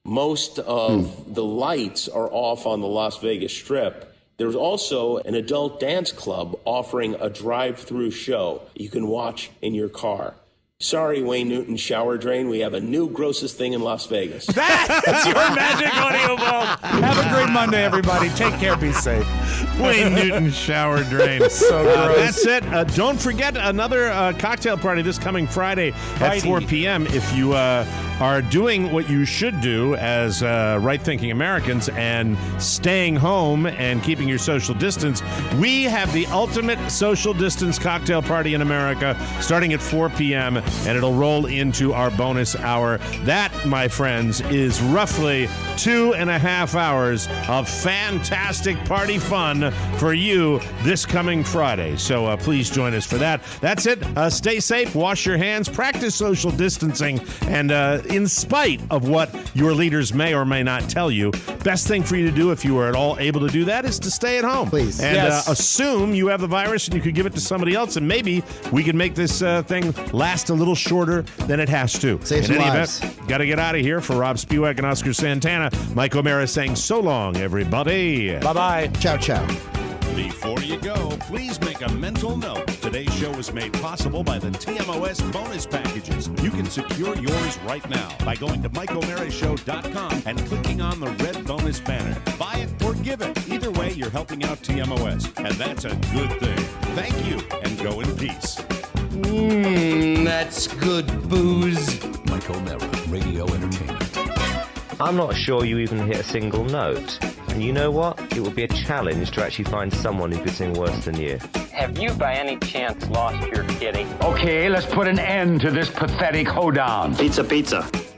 most of the lights are off on the Las Vegas Strip. There's also an adult dance club offering a drive-through show you can watch in your car. Sorry, Wayne Newton shower drain. We have a new grossest thing in Las Vegas. That's your magic audio vault. Have a great Monday, everybody. Take care. Be safe. Wayne Newton shower drain. So gross. That's it. Don't forget another cocktail party this coming Friday at 4 p.m. If you are doing what you should do as right-thinking Americans and staying home and keeping your social distance, we have the ultimate social distance cocktail party in America starting at 4 p.m., and it'll roll into our bonus hour. That, my friends, is roughly 2.5 hours of fantastic party fun for you this coming Friday. So please join us for that. That's it. Stay safe, wash your hands, practice social distancing, and in spite of what your leaders may or may not tell you, best thing for you to do if you are at all able to do that is to stay at home. Please. And assume you have the virus and you could give it to somebody else, and maybe we can make this thing last a little shorter than it has to. Save some lives. Got to get out of here. For Rob Spewak and Oscar Santana, Mike O'Mara saying so long, everybody. Bye-bye. Ciao, ciao. Before you go, please make a mental note. Today's show was made possible by the TMOS bonus packages. You can secure yours right now by going to MikeO'MaraShow.com and clicking on the red bonus banner. Buy it or give it. Either way, you're helping out TMOS, and that's a good thing. Thank you, and go in peace. That's good booze. Mike O'Mara, Radio Entertainment. I'm not sure you even hit a single note. And you know what? It would be a challenge to actually find someone who could sing worse than you. Have you by any chance lost your kitty? Okay, let's put an end to this pathetic hoedown. Pizza.